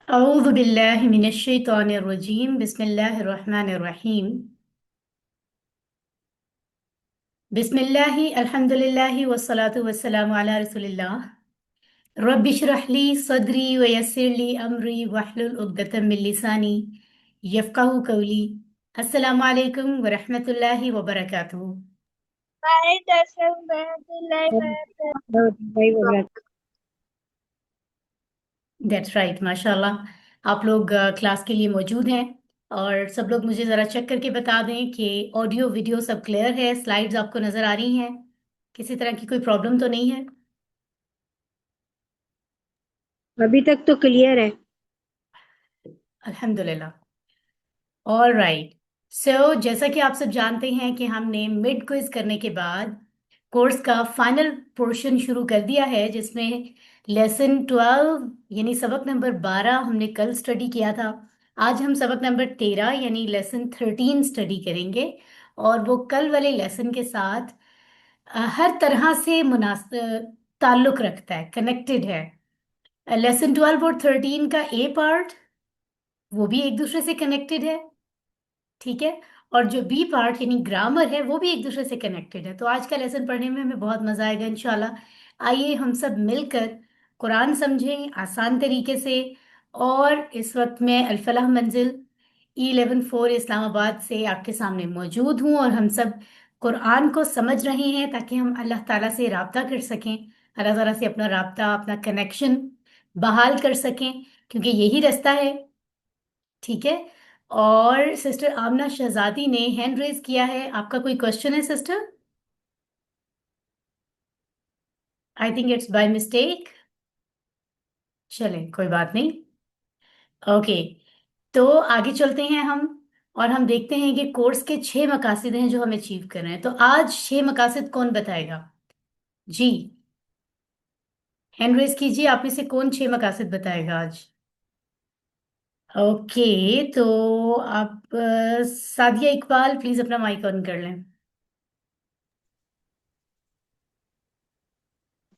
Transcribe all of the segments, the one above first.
أعوذ بالله من الشيطان الرجيم بسم الله الرحمن الرحيم بسم الله الحمد لله والصلاة والسلام على رسول الله رب اشرح لي صدري ويسر لي أمري واحلل عقدة من لساني يفقه قولي السلام عليكم ورحمة الله وبركاته. وعليكم السلام ورحمة الله وبركاته. भाई बोल रहा था। दैट्स राइट, माशाल्लाह आप लोग क्लास के लिए मौजूद हैं। और सब लोग मुझे ज़रा चेक करके बता दें कि ऑडियो वीडियो सब क्लियर है, स्लाइड्स आपको नज़र आ रही हैं, किसी तरह की कोई प्रॉब्लम तो नहीं है। अभी तक तो क्लियर है। अल्हम्दुलिल्लाह। ऑल राइट, सो जैसा कि आप सब जानते हैं कि हमने मिड क्विज करने के बाद कोर्स का फाइनल पोर्शन शुरू कर दिया है, जिसमें लेसन 12 यानी सबक नंबर 12 हमने कल स्टडी किया था। आज हम सबक नंबर 13 यानी लेसन 13 स्टडी करेंगे, और वो कल वाले लेसन के साथ हर तरह से ताल्लुक रखता है, कनेक्टेड है। लेसन 12 और 13 का ए पार्ट वो भी एक दूसरे से कनेक्टेड है, ठीक है। और जो बी पार्ट यानी ग्रामर है वो भी एक दूसरे से कनेक्टेड है। तो आज का लेसन पढ़ने में हमें बहुत मजा आएगा इंशाल्लाह। आइए हम सब मिलकर कुरान समझें आसान तरीके से। और इस वक्त मैं अल-फलाह मंजिल E11 4 इस्लामाबाद से आपके सामने मौजूद हूँ, और हम सब कुरान को समझ रहे हैं ताकि हम अल्लाह ताला से राब्ता कर सकें, अल्लाह ताला से अपना राब्ता, अपना कनेक्शन बहाल कर सकें, क्योंकि यही रास्ता है, ठीक है। और सिस्टर आमना शहजादी ने हैंड रेज किया है, आपका कोई क्वेश्चन है sister? I think it's by mistake. चले कोई बात नहीं, ओके। तो आगे चलते हैं हम, और हम देखते हैं कि कोर्स के 6 मकासद हैं जो हम अचीव कर रहे हैं। तो आज 6 मकासद कौन बताएगा जी? हैंड रेज कीजिए, आप में से कौन 6 मकासद बताएगा आज? ओके, तो आप सादिया इकबाल प्लीज अपना माइक ऑन कर लें।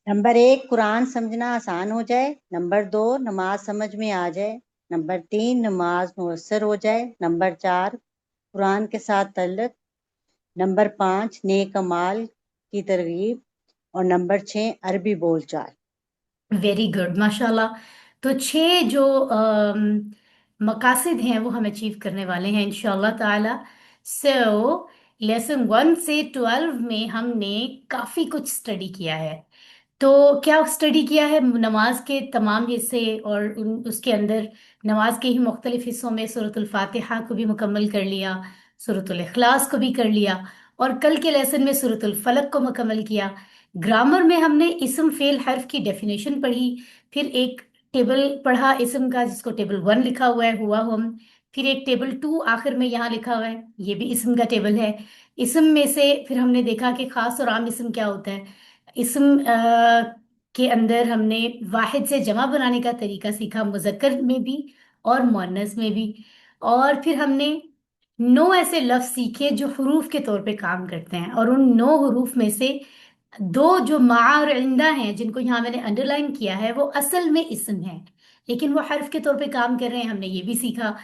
नंबर 1, कुरान समझना आसान हो जाए। नंबर 2, नमाज समझ में आ जाए। नंबर 3, नमाज मुयस्सर हो जाए। नंबर 4, कुरान के साथ तल्लुक। नंबर 5, नेक अमाल की तरगीब। और नंबर 6, अरबी बोलचाल। वेरी गुड, माशाल्लाह। तो 6 जो मकासद हैं वो हम अचीव करने वाले हैं इंशाल्लाह ताला। सो लेसन 1 से 12 में हमने काफ़ी कुछ स्टडी किया है। तो क्या स्टडी किया है? नमाज के तमाम हिस्से, और उसके अंदर नमाज के ही मुख्तलिफ हिस्सों में सूरतुल फातिहा को भी मुकम्मल कर लिया, सूरतुल इखलास को भी कर लिया, और कल के लेसन में सूरतुल फलक को मुकम्मल किया। ग्रामर में हमने इस्म फेल हर्फ की डेफिनेशन पढ़ी, फिर एक टेबल पढ़ा इस्म का जिसको टेबल 1 लिखा हुआ है, हुआ हम। फिर एक टेबल 2 आखिर में यहाँ लिखा हुआ है, ये भी इस्म का टेबल है। इस्म में से फिर हमने देखा कि खास और आम इस्म क्या होता है। इस्म के अंदर हमने वाहिद से जमा बनाने का तरीका सीखा, मुज़क्कर में भी और मुअन्नस में भी। और फिर हमने 9 ऐसे लफ्ज सीखे जो हरूफ के तौर पे काम करते हैं, और उन 9 हरूफ में से 2 जो मा और इंदा हैं, जिनको यहाँ मैंने अंडरलाइन किया है, वो असल में इस्म है, लेकिन वो हर्फ के तौर पे काम कर रहे हैं, हमने ये भी सीखा।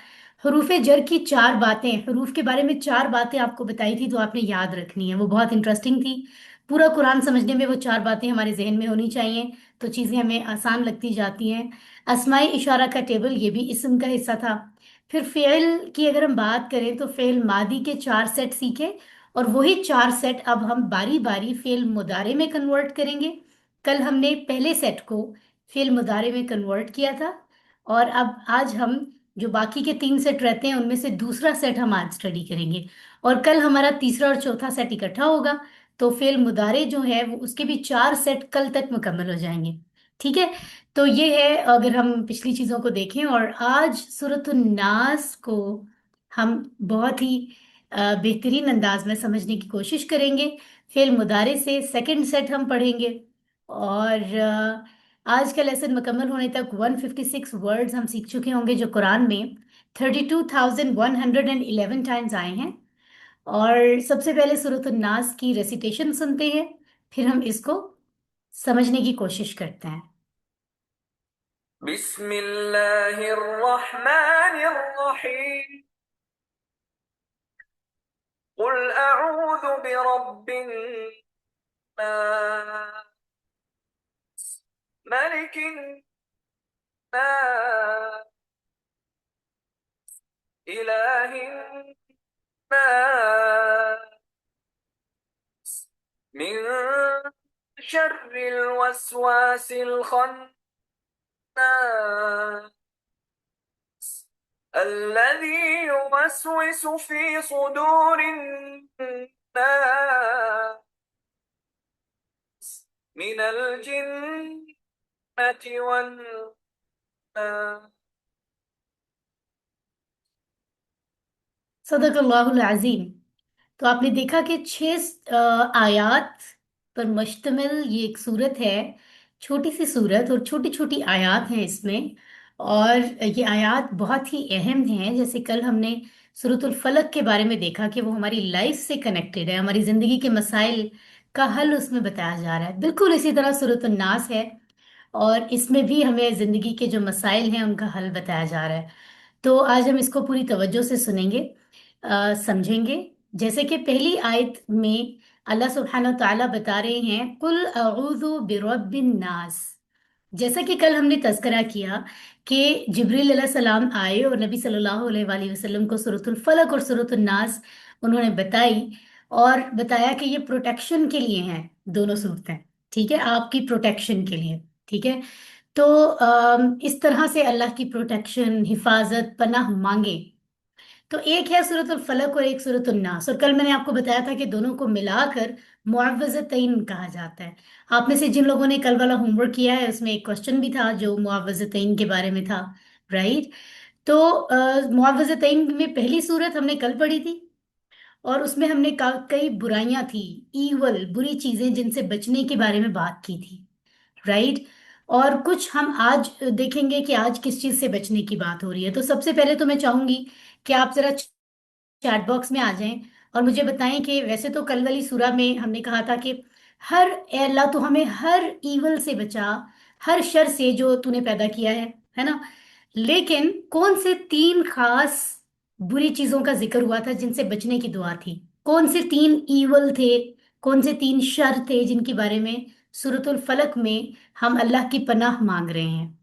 हरूफ जर की 4 बातें, हरूफ के बारे में 4 बातें आपको बताई थी, तो आपने याद रखनी है, वो बहुत इंटरेस्टिंग थी। पूरा कुरान समझने में वो 4 बातें हमारे जहन में होनी चाहिए, तो चीज़ें हमें आसान लगती जाती हैं। अस्माई इशारा का टेबल, ये भी इस्म का हिस्सा था। फिर फेल की अगर हम बात करें तो फेल मादी के 4 सेट सीखे, और वही 4 सेट अब हम बारी बारी फेल मुदारे में कन्वर्ट करेंगे। कल हमने पहले सेट को फेल मुदारे में कन्वर्ट किया था, और अब आज हम जो बाकी के 3 सेट रहते हैं उनमें से दूसरा सेट हम आज स्टडी करेंगे, और कल हमारा तीसरा और चौथा सेट इकट्ठा होगा। तो फेल मुदारे जो है वो उसके भी 4 सेट कल तक मुकम्मल हो जाएंगे, ठीक है। तो ये है अगर हम पिछली चीज़ों को देखें। और आज सूरत नास को हम बहुत ही बेहतरीन अंदाज में समझने की कोशिश करेंगे। फेल मुदारे से सेकंड सेट हम पढ़ेंगे, और आज का लेसन मुकम्मल होने तक 156 वर्ड्स हम सीख चुके होंगे जो कुरान में 32,111 टाइम्स आए हैं। और सबसे पहले सूरत नास की रेसिटेशन सुनते हैं, फिर हम इसको समझने की कोशिश करते हैं। بسم الله الرحمن الرحيم قل أعوذ برب الناس ملك الناس إله الناس من شر الوسواس الخناس الذي يوسوس في صدور الناس من الجنة والناس. सदक़ल्लाहुल अज़ीम। तो आपने देखा कि 6 आयात पर मुश्तमिल ये एक सूरत है। छोटी सी सूरत और छोटी छोटी आयात हैं इसमें। और ये आयात बहुत ही अहम हैं। जैसे कल हमने सूरतुल फलक के बारे में देखा कि वो हमारी लाइफ से कनेक्टेड है, हमारी जिंदगी के मसाइल का हल उसमें बताया जा रहा है। बिल्कुल इसी तरह सूरतुल नास है और इसमें भी हमें जिंदगी के जो मसाइल हैं उनका हल बताया जा रहा है। तो आज हम इसको पूरी तवज्जो से सुनेंगे, समझेंगे। जैसे कि पहली आयत में अल्लाह सुब्हानहू व तआला बता रहे हैं कुल अऊज़ु बिरब्बिन नास। जैसा कि कल हमने तज़किरा किया कि जिब्रील अलैहिस्सलाम आए और नबी सल्लल्लाहु अलैहि वसल्लम को सूरतुल फलक और सूरतुल नास उन्होंने बताई और बताया कि ये प्रोटेक्शन के लिए हैं दोनों सूरतें। ठीक है, आपकी प्रोटेक्शन के लिए। ठीक है, तो इस तरह से अल्लाह की प्रोटेक्शन, हिफाजत, पनाह मांगे। तो एक है सूरतुल फलक और एक सूरतुल नास, और कल मैंने आपको बताया था कि दोनों को मिलाकर मुआवज़तैन कहा जाता है। आप में से जिन लोगों ने कल वाला होमवर्क किया है उसमें एक क्वेश्चन भी था जो मुआवज़तैन के बारे में था, राइट। तो मुआवज़तैन में पहली सूरत हमने कल पढ़ी थी और उसमें हमने कई बुराइयां थी, ईवल, बुरी चीजें जिनसे बचने के बारे में बात की थी, राइट। और कुछ हम आज देखेंगे कि आज किस चीज से बचने की बात हो रही है। तो सबसे पहले तो मैं चाहूंगी कि आप जरा चैट बॉक्स में आ जाएं और मुझे बताएं कि वैसे तो कल वाली सूरा में हमने कहा था कि हर ए अल्लाह तो हमें हर ईवल से बचा, हर शर से जो तूने पैदा किया है ना। लेकिन कौन से 3 खास बुरी चीजों का जिक्र हुआ था जिनसे बचने की दुआ थी? कौन से 3 ईवल थे, कौन से 3 शर थे जिनके बारे में सूरतुल फलक में हम अल्लाह की पनाह मांग रहे हैं?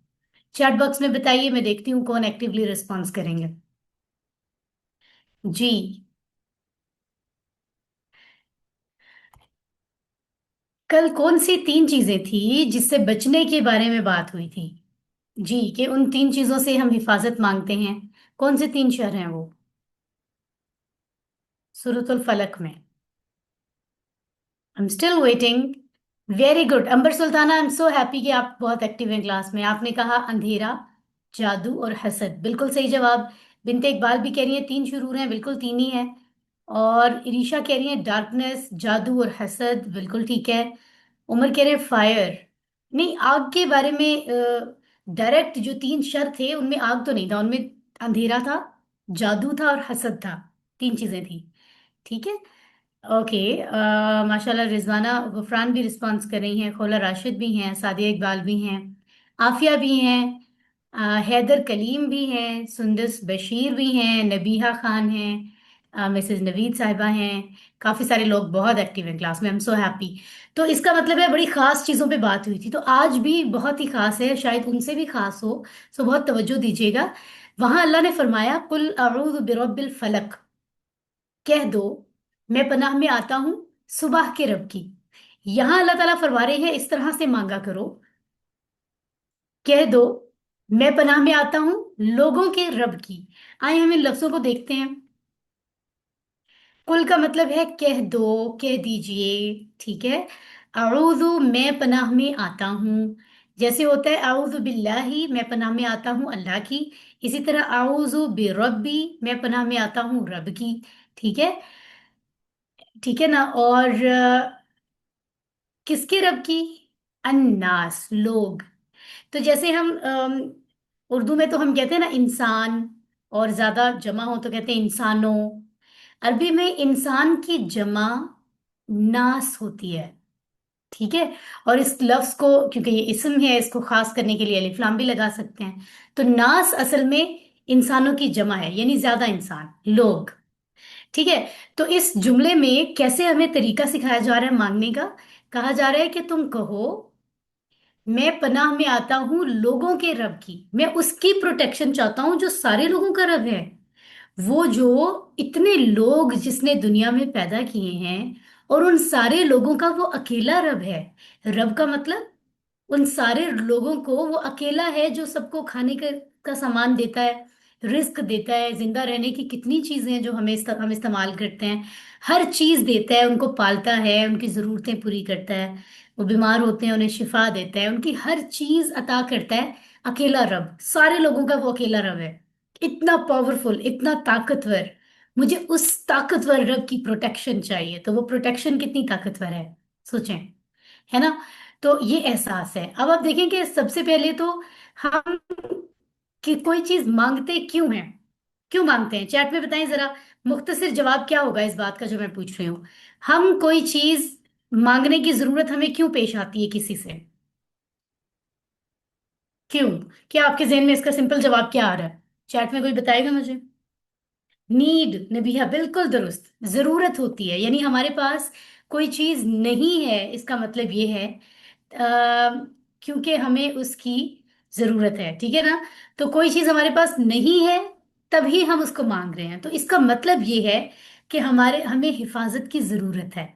चैट बॉक्स में बताइए, मैं देखती हूँ कौन एक्टिवली रिस्पॉन्स करेंगे। जी, कल कौन सी 3 चीजें थी जिससे बचने के बारे में बात हुई थी? जी, कि उन 3 चीजों से हम हिफाजत मांगते हैं। कौन से 3 शहर हैं वो सूरतुल फलक में? I am still waiting. Very good Amber Sultana, I am so happy कि आप बहुत एक्टिव हैं क्लास में। आपने कहा अंधेरा, जादू और हसद, बिल्कुल सही जवाब। बिनते इकबाल भी कह रही है 3 शुरूर हैं, बिल्कुल 3 ही है। और इरीशा कह रही है डार्कनेस, जादू और हसद, बिल्कुल ठीक है। उमर कह रहे हैं फायर। नहीं, आग के बारे में डायरेक्ट जो 3 शर थे उनमें आग तो नहीं था, उनमें अंधेरा था, जादू था और हसद था। 3 चीजें थी। ठीक है, ओके। माशाल्लाह रिजवाना गुफरान भी रिस्पॉन्स कर रही हैं, खोला राशिद भी हैं, सादिया इकबाल भी हैं, आफिया भी हैं, हैदर कलीम भी हैं, सुंदस बशीर भी हैं, नबीहा खान हैं, मिसेज नवीद साहिबा हैं। काफ़ी सारे लोग बहुत एक्टिव हैं क्लास में, आई एम सो हैप्पी। तो इसका मतलब है बड़ी ख़ास चीज़ों पे बात हुई थी, तो आज भी बहुत ही ख़ास है, शायद उनसे भी ख़ास हो। सो बहुत तवज्जो दीजिएगा। वहाँ अल्लाह ने फरमाया कुल अऊज़ु बिरब्बिल फलक, कह दो मैं पनाह में आता हूं सुबह के रब की। यहां अल्लाह ताला फरमा रहे हैं इस तरह से मांगा करो, कह दो मैं पनाह में आता हूं लोगों के रब की। आइए हम इन लफ्जों को देखते हैं। कुल का मतलब है कह दो, कह दीजिए। ठीक है, अऊज़ु मैं पनाह में आता हूं, जैसे होता है अऊज़ु बिल्लाही मैं पनाह में आता हूं अल्लाह की, इसी तरह अऊज़ु बिरब्बी मैं पनाह में आता हूं रब की। ठीक है, ठीक है ना। और किसके रब की? अन्नास, लोग। तो जैसे हम उर्दू में तो हम कहते हैं ना इंसान, और ज्यादा जमा हो तो कहते हैं इंसानों। अरबी में इंसान की जमा नास होती है। ठीक है। और इस लफ्ज को, क्योंकि ये इसम है, इसको खास करने के लिए अलिफ लाम भी लगा सकते हैं। तो नास असल में इंसानों की जमा है, यानी ज्यादा इंसान, लोग। ठीक है। तो इस जुमले में कैसे हमें तरीका सिखाया जा रहा है मांगने का? कहा जा रहा है कि तुम कहो, मैं पनाह में आता हूं लोगों के रब की, मैं उसकी प्रोटेक्शन चाहता हूं जो सारे लोगों का रब है। वो जो इतने लोग जिसने दुनिया में पैदा किए हैं, और उन सारे लोगों का वो अकेला रब है। रब का मतलब उन सारे लोगों को वो अकेला है जो सबको खाने का सामान देता है, रिस्क देता है, जिंदा रहने की कितनी चीजें हैं जो हम इस्तेमाल करते हैं, हर चीज देता है, उनको पालता है, उनकी जरूरतें पूरी करता है, वो बीमार होते हैं उन्हें शिफा देता है, उनकी हर चीज अता करता है। अकेला रब, सारे लोगों का वो अकेला रब है। इतना पावरफुल, इतना ताकतवर। मुझे उस ताकतवर रब की प्रोटेक्शन चाहिए। तो वो प्रोटेक्शन कितनी ताकतवर है, सोचें, है ना? तो ये एहसास है। अब आप देखें कि सबसे पहले तो हम कि कोई चीज मांगते क्यों हैं, क्यों मांगते हैं, चैट में बताएं जरा। मुख्तसर जवाब क्या होगा इस बात का जो मैं पूछ रही हूँ। हम कोई चीज मांगने की जरूरत हमें क्यों पेश आती है किसी से? क्यों? क्या आपके जहन में इसका सिंपल जवाब क्या आ रहा है? चैट में कोई बताएगा मुझे। नीड, नबीहा, बिल्कुल दुरुस्त, जरूरत होती है, यानी हमारे पास कोई चीज नहीं है, इसका मतलब ये है क्योंकि हमें उसकी जरूरत है, ठीक है ना? तो कोई चीज हमारे पास नहीं है, तभी हम उसको मांग रहे हैं। तो इसका मतलब ये है कि हमें हिफाजत की जरूरत है।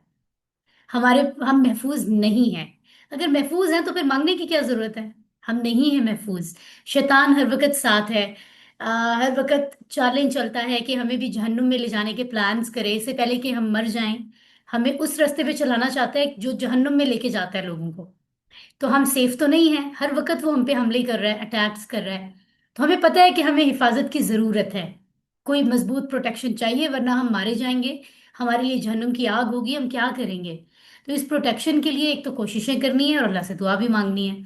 हम महफूज नहीं हैं। अगर महफूज हैं तो फिर मांगने की क्या जरूरत है? हम नहीं है महफूज। शैतान हर वक्त साथ है, हर वक्त चालें चलता है कि हमें भी जहन्नुम में ले जाने के प्लान्स करे, इससे पहले कि हम मर जाएं। हमें उस रास्ते पे चलाना चाहता है जो जहन्नुम में लेके जाता है लोगों को। तो हम सेफ तो नहीं है, हर वक्त वो हम पे हमले कर रहा है, अटैक्स कर रहा है। तो हमें पता है कि हमें हिफाजत की जरूरत है, कोई मजबूत प्रोटेक्शन चाहिए, वरना हम मारे जाएंगे, हमारे लिए जहन्नुम की आग होगी, हम क्या करेंगे? तो इस प्रोटेक्शन के लिए एक तो कोशिशें करनी है और अल्लाह से दुआ भी मांगनी है।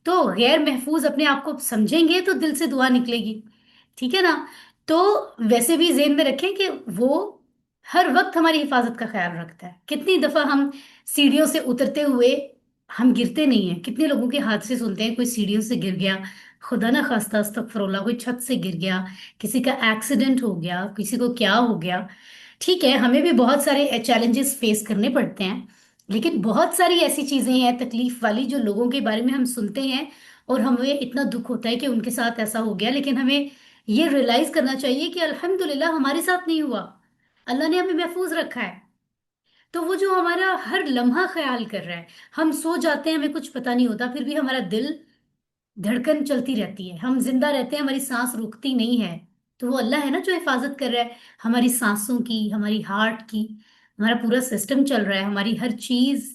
तो गैर महफूज अपने आप को समझेंगे तो दिल से दुआ निकलेगी, ठीक है ना? तो वैसे भी जेहन में रखें कि वो हर वक्त हमारी हिफाजत का ख्याल रखता है। कितनी दफा हम सीढ़ियों से उतरते हुए हम गिरते नहीं हैं, कितने लोगों के हादसे सुनते हैं, कोई सीढ़ियों से गिर गया, खुदा ना खास्ता अस्तगफुरुल्लाह, कोई छत से गिर गया, किसी का एक्सीडेंट हो गया, किसी को क्या हो गया। ठीक है, हमें भी बहुत सारे चैलेंजेस फेस करने पड़ते हैं, लेकिन बहुत सारी ऐसी चीजें हैं तकलीफ वाली जो लोगों के बारे में हम सुनते हैं, और हमें इतना दुख होता है कि उनके साथ ऐसा हो गया, लेकिन हमें ये रियलाइज करना चाहिए कि अल्हम्दुलिल्लाह हमारे साथ नहीं हुआ, अल्लाह ने हमें महफूज रखा है। तो वो जो हमारा हर लम्हा ख्याल कर रहा है, हम सो जाते हैं हमें कुछ पता नहीं होता, फिर भी हमारा दिल, धड़कन चलती रहती है, हम जिंदा रहते हैं, हमारी सांस रुकती नहीं है। तो वो अल्लाह है ना जो हिफाजत कर रहा है हमारी सांसों की, हमारी हार्ट की, हमारा पूरा सिस्टम चल रहा है, हमारी हर चीज,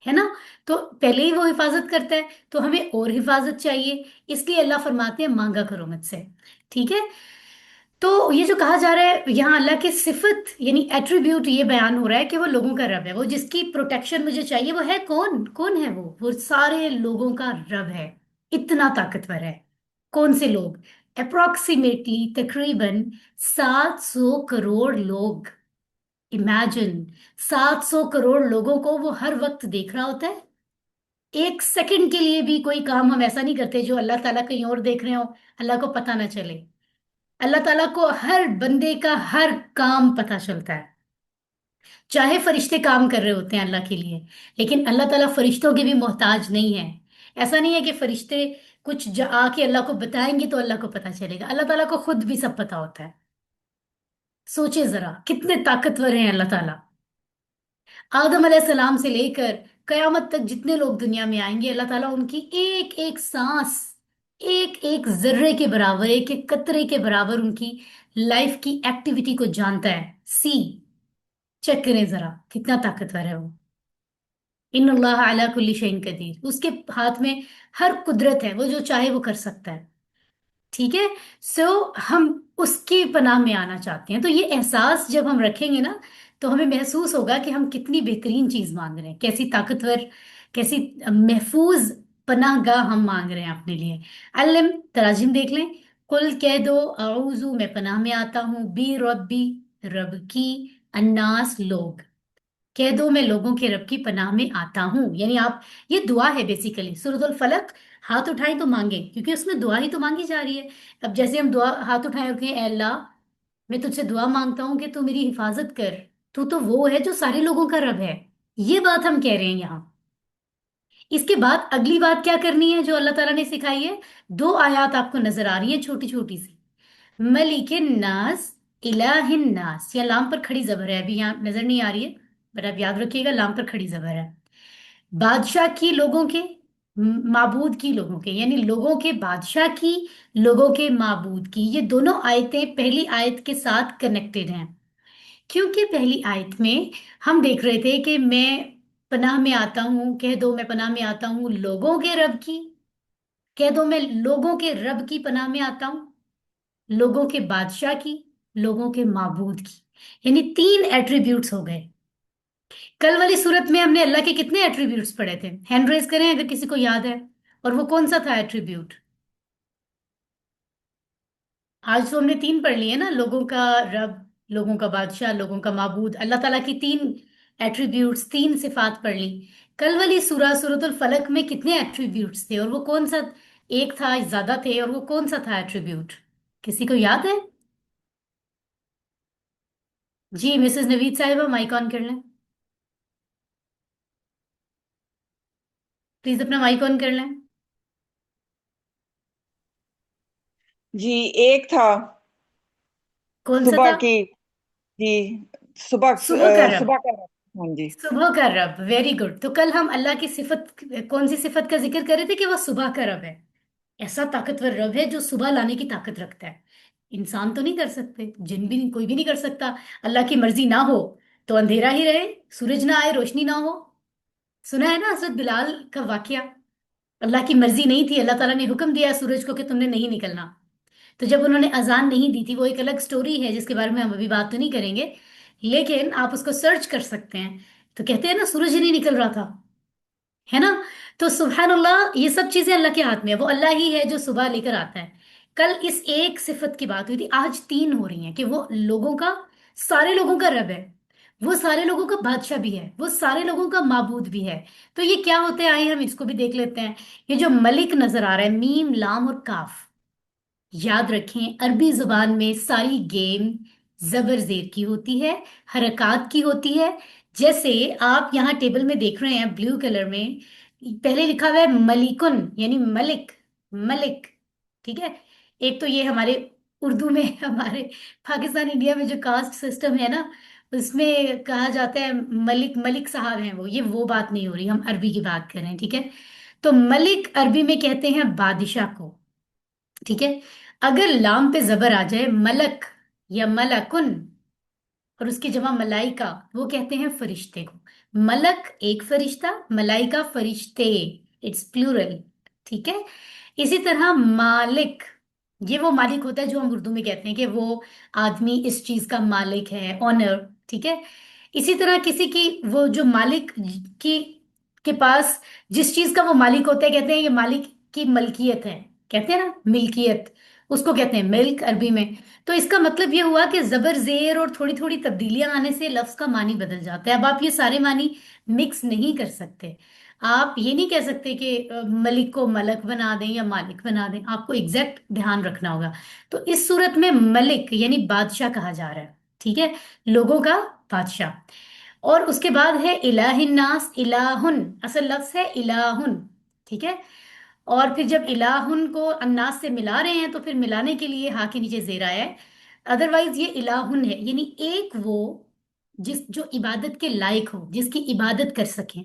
है ना? तो पहले ही वो हिफाजत करता है, तो हमें और हिफाजत चाहिए, इसलिए अल्लाह फरमाते हैं मांगा करो मुझसे। ठीक है। तो ये जो कहा जा रहा है यहाँ, अल्लाह की सिफत यानी एट्रीब्यूट ये बयान हो रहा है कि वो लोगों का रब है, वो जिसकी प्रोटेक्शन मुझे चाहिए, वो है कौन? कौन है वो सारे लोगों का रब है, इतना ताकतवर है। कौन से लोग? अप्रोक्सीमेटली, तकरीबन 700 करोड़ लोग। इमेजिन, 700 करोड़ लोगों को वो हर वक्त देख रहा होता है। एक सेकंड के लिए भी कोई काम हम ऐसा नहीं करते जो अल्लाह ताला कहीं और देख रहे हो, अल्लाह को पता ना चले। अल्लाह ताला को हर बंदे का हर काम पता चलता है, चाहे फरिश्ते काम कर रहे होते हैं अल्लाह के लिए, लेकिन अल्लाह ताला फरिश्तों के भी मोहताज नहीं है। ऐसा नहीं है कि फरिश्ते कुछ आके अल्लाह को बताएंगे तो अल्लाह को पता चलेगा, अल्लाह ताला को खुद भी सब पता होता है। सोचे जरा कितने ताकतवर हैं अल्लाह ताला। आदम अलैहिस्सलाम से लेकर कयामत तक जितने लोग दुनिया में आएंगे, अल्लाह ताला उनकी एक एक सांस, एक एक जर्रे के बराबर, एक एक कतरे के बराबर उनकी लाइफ की एक्टिविटी को जानता है। सी, चेक करें जरा कितना ताकतवर है वो। इन्नल्लाह अला कुल्ली शैइन कदीर, उसके हाथ में हर कुदरत है, वो जो चाहे वो कर सकता है। ठीक है। सो हम उसकी पनाह में आना चाहते हैं। तो ये एहसास जब हम रखेंगे ना, तो हमें महसूस होगा कि हम कितनी बेहतरीन चीज मांग रहे हैं, कैसी ताकतवर, कैसी महफूज पनाहगाह हम मांग रहे हैं अपने लिए। अल्लम तराजिम देख लें। कुल कह दो, अऊजु मैं पनाह में आता हूँ, बी रब्बी, रब की, अन्नास लोग। کہہ دو میں لوگوں کے رب کی پناہ میں آتا ہوں، یعنی آپ، یہ دعا ہے بیسیکلی سورۃ الفلق. ہاتھ اٹھائیں تو مانگیں، کیونکہ اس میں دعا ہی تو مانگی جا رہی ہے. اب جیسے ہم دعا ہاتھ اٹھائیں اور کہیں اے اللہ میں تجھ سے دعا مانگتا ہوں کہ تو میری حفاظت کر، تو وہ ہے جو سارے لوگوں کا رب ہے. یہ بات ہم کہہ رہے ہیں یہاں. اس کے بعد اگلی بات کیا کرنی ہے جو اللہ تعالیٰ نے سکھائی ہے؟ دو آیات آپ کو نظر آ رہی ہیں چھوٹی چھوٹی سی. ملک الناس، الہ الناس، یا لام پر کھڑی زبر ہے، ابھی یہاں نظر نہیں آ رہی ہے بٹ آپ یاد رکھیے گا لام پر کھڑی زبر ہے. بادشاہ کی، لوگوں کے، معبود کی، لوگوں کے، یعنی لوگوں کے بادشاہ کی، لوگوں کے معبود کی. یہ دونوں آیتیں پہلی آیت کے ساتھ کنیکٹڈ ہیں، کیونکہ پہلی آیت میں ہم دیکھ رہے تھے کہ میں پناہ میں آتا ہوں، کہہ دو میں پناہ میں آتا ہوں لوگوں کے رب کی، کہہ دو میں لوگوں کے رب کی پناہ میں آتا ہوں، لوگوں کے بادشاہ کی، لوگوں کے معبود کی. یعنی تین ایٹریبیوٹس ہو گئے. کل والی صورت میں ہم نے اللہ کے کتنے ایٹریبیوٹس پڑھے تھے؟ ہینڈ ریز کریں اگر کسی کو یاد ہے. اور وہ کون سا تھا ایٹریبیوٹ؟ آج تو ہم نے تین پڑھ لیے نا، لوگوں کا رب، لوگوں کا بادشاہ، لوگوں کا معبود. اللہ تعالیٰ کی تین ایٹریبیوٹس، تین صفات پڑھ لی. کل والی سورۃ الفلق میں کتنے ایٹریبیوٹس تھے اور وہ کون سا؟ ایک تھا، زیادہ تھے، اور وہ کون سا تھا ایٹریبیوٹ؟ کسی کو یاد ہے؟ جی مسز نوید صاحبہ مائک آن کر لیں، پلیز اپنا مائک آن کر لیں. جی ایک تھا کون سا صبح تھا؟ کی، جی صبح صبح کا رب. صبح کا، ہاں جی. صبح کا رب، ویری گڈ. تو کل ہم اللہ کی صفت، کون سی صفت کا ذکر کر رہے تھے؟ کہ وہ صبح کا رب ہے. ایسا طاقتور رب ہے جو صبح لانے کی طاقت رکھتا ہے. انسان تو نہیں کر سکتے، جن بھی کوئی بھی نہیں کر سکتا. اللہ کی مرضی نہ ہو تو اندھیرا ہی رہے، سورج نہ آئے، روشنی نہ ہو. سنا ہے نا حضرت بلال کا واقعہ؟ اللہ کی مرضی نہیں تھی، اللہ تعالیٰ نے حکم دیا سورج کو کہ تم نے نہیں نکلنا. تو جب انہوں نے اذان نہیں دی تھی، وہ ایک الگ سٹوری ہے جس کے بارے میں ہم ابھی بات تو نہیں کریں گے، لیکن آپ اس کو سرچ کر سکتے ہیں. تو کہتے ہیں نا سورج ہی نہیں نکل رہا تھا، ہے نا. تو سبحان اللہ، یہ سب چیزیں اللہ کے ہاتھ میں ہے. وہ اللہ ہی ہے جو صبح لے کر آتا ہے. کل اس ایک صفت کی بات ہوئی تھی، آج تین ہو رہی ہیں کہ وہ لوگوں کا، سارے لوگوں کا رب ہے، وہ سارے لوگوں کا بادشاہ بھی ہے، وہ سارے لوگوں کا معبود بھی ہے. تو یہ کیا ہوتے ہیں؟ آئیے ہم اس کو بھی دیکھ لیتے ہیں. یہ جو ملک نظر آ رہا ہے، میم لام اور کاف، یاد رکھیں عربی زبان میں ساری گیم زبر زیر کی ہوتی ہے، حرکات کی ہوتی ہے. جیسے آپ یہاں ٹیبل میں دیکھ رہے ہیں بلیو کلر میں، پہلے لکھا ہوا ہے ملیکن، یعنی ملک، ملک. ٹھیک ہے. ایک تو یہ ہمارے اردو میں، ہمارے پاکستان انڈیا میں جو کاسٹ سسٹم ہے نا، اس میں کہا جاتا ہے ملک، ملک صاحب ہیں وہ. یہ وہ بات نہیں ہو رہی، ہم عربی کی بات کر رہے ہیں. ٹھیک ہے. تو ملک عربی میں کہتے ہیں بادشاہ کو. ٹھیک ہے. اگر لام پہ زبر آ جائے، ملک یا ملکن، اور اس کی جمع ملائکہ، وہ کہتے ہیں فرشتے کو. ملک ایک فرشتہ، ملائکہ فرشتے، اٹس پلورل. ٹھیک ہے. اسی طرح مالک، یہ وہ مالک ہوتا ہے جو ہم اردو میں کہتے ہیں کہ وہ آدمی اس چیز کا مالک ہے، اونر. ٹھیک ہے. اسی طرح کسی کی، وہ جو مالک کی کے پاس جس چیز کا وہ مالک ہوتا ہے، کہتے ہیں یہ مالک کی ملکیت ہے، کہتے ہیں نا ملکیت، اس کو کہتے ہیں ملک عربی میں. تو اس کا مطلب یہ ہوا کہ زبر زیر اور تھوڑی تھوڑی تبدیلیاں آنے سے لفظ کا معنی بدل جاتا ہے. اب آپ یہ سارے معنی مکس نہیں کر سکتے. آپ یہ نہیں کہہ سکتے کہ ملک کو ملک بنا دیں یا مالک بنا دیں، آپ کو ایگزیکٹ دھیان رکھنا ہوگا. تو اس صورت میں ملک یعنی بادشاہ کہا جا رہا ہے. ٹھیک ہے. لوگوں کا بادشاہ. اور اس کے بعد ہے الہ الناس، الہن اصل لفظ ہے الہن. ٹھیک ہے. اور پھر جب الہن کو الناس سے ملا رہے ہیں تو پھر ملانے کے لیے ہا کے نیچے زیر آیا ہے. ادروائز یہ الہن ہے، یعنی ایک وہ جو عبادت کے لائق ہو، جس کی عبادت کر سکیں.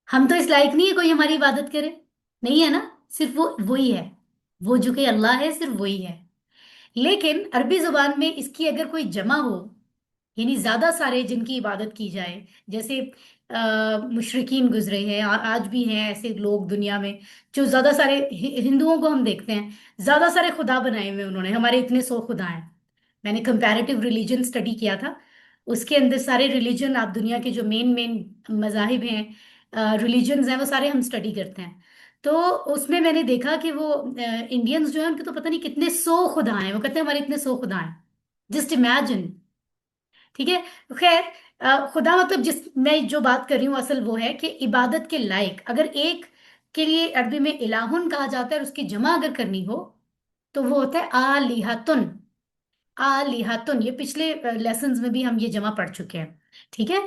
ہم تو اس لائق نہیں ہے کوئی ہماری عبادت کرے، نہیں ہے نا. صرف وہ وہی ہے، وہ جو کہ اللہ ہے، صرف وہی ہے. لیکن عربی زبان میں اس کی اگر کوئی جمع ہو، یعنی زیادہ سارے جن کی عبادت کی جائے، جیسے مشرقین گزرے ہیں، آج بھی ہیں ایسے لوگ دنیا میں جو زیادہ سارے، ہندوؤں کو ہم دیکھتے ہیں زیادہ سارے خدا بنائے ہوئے انہوں نے. ہمارے اتنے 100 خدا ہیں. میں نے کمپیریٹیو ریلیجن اسٹڈی کیا تھا، اس کے اندر سارے ریلیجن، آپ دنیا کے جو مین مین مذاہب ہیں، ریلیجنز ہیں، وہ سارے ہم اسٹڈی کرتے ہیں. تو اس میں نے دیکھا کہ وہ انڈینز جو ہیں ان کے تو پتہ نہیں کتنے 100 خدا ہیں. وہ کہتے ہیں ہمارے اتنے 100 خدا ہیں. Just imagine. ٹھیک ہے. خیر، خدا مطلب جس میں جو بات کر رہی ہوں اصل وہ ہے کہ عبادت کے لائق، اگر ایک کے لیے عربی میں الہن کہا جاتا ہے اور اس کی جمع اگر کرنی ہو تو وہ ہوتا ہے آلیہتن۔ آلیہتن، یہ پچھلے لیسنز میں بھی ہم یہ جمع پڑھ چکے ہیں، ٹھیک ہے؟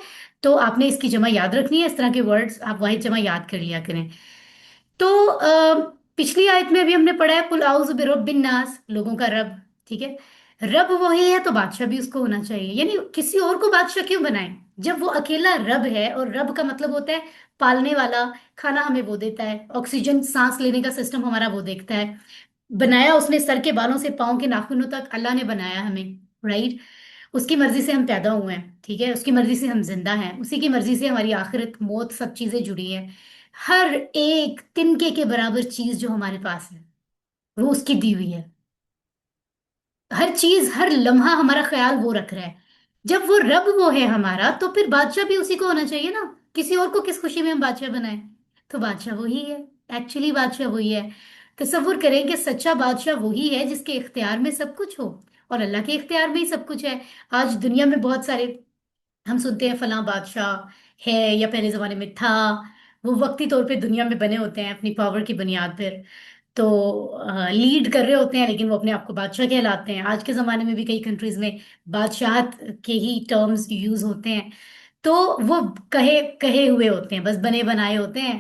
تو آپ نے اس کی جمع یاد رکھنی ہے، اس طرح کے ورڈز آپ واحد جمع یاد کر لیا کریں۔ تو پچھلی آیت میں بھی ہم نے پڑھا ہے قل اعوذ برب الناس، لوگوں کا رب، ٹھیک ہے؟ رب وہی ہے تو بادشاہ بھی اس کو ہونا چاہیے، یعنی کسی اور کو بادشاہ کیوں بنائیں جب وہ اکیلا رب ہے؟ اور رب کا مطلب ہوتا ہے پالنے والا، کھانا ہمیں وہ دیتا ہے، آکسیجن سانس لینے کا سسٹم ہمارا وہ دیکھتا ہے، بنایا اس نے سر کے بالوں سے پاؤں کے ناخنوں تک، اللہ نے بنایا ہمیں، رائٹ؟ اس کی مرضی سے ہم پیدا ہوئے ہیں، ٹھیک ہے؟ اس کی مرضی سے ہم زندہ ہیں، اسی کی مرضی سے ہماری آخرت موت سب چیزیں جڑی ہیں۔ ہر ایک تنکے کے برابر چیز جو ہمارے پاس ہے وہ اس کی دی ہوئی ہے، ہر چیز ہر لمحہ ہمارا خیال وہ رکھ رہا ہے۔ جب وہ رب وہ ہے ہمارا تو پھر بادشاہ بھی اسی کو ہونا چاہیے نا، کسی اور کو کس خوشی میں ہم بادشاہ بنائیں؟ تو بادشاہ وہی ہے، ایکچولی بادشاہ وہی ہے۔ تصور کریں کہ سچا بادشاہ وہی ہے جس کے اختیار میں سب کچھ ہو، اور اللہ کے اختیار میں ہی سب کچھ ہے۔ آج دنیا میں بہت سارے ہم سنتے ہیں فلاں بادشاہ ہے یا پہلے زمانے میں تھا، وہ وقتی طور پہ دنیا میں بنے ہوتے ہیں اپنی پاور کی بنیاد پر، تو لیڈ کر رہے ہوتے ہیں لیکن وہ اپنے آپ کو بادشاہ کہلاتے ہیں۔ آج کے زمانے میں بھی کئی کنٹریز میں بادشاہت کے ہی ٹرمز یوز ہوتے ہیں، تو وہ کہے کہے ہوئے ہوتے ہیں، بس بنے بنائے ہوتے ہیں،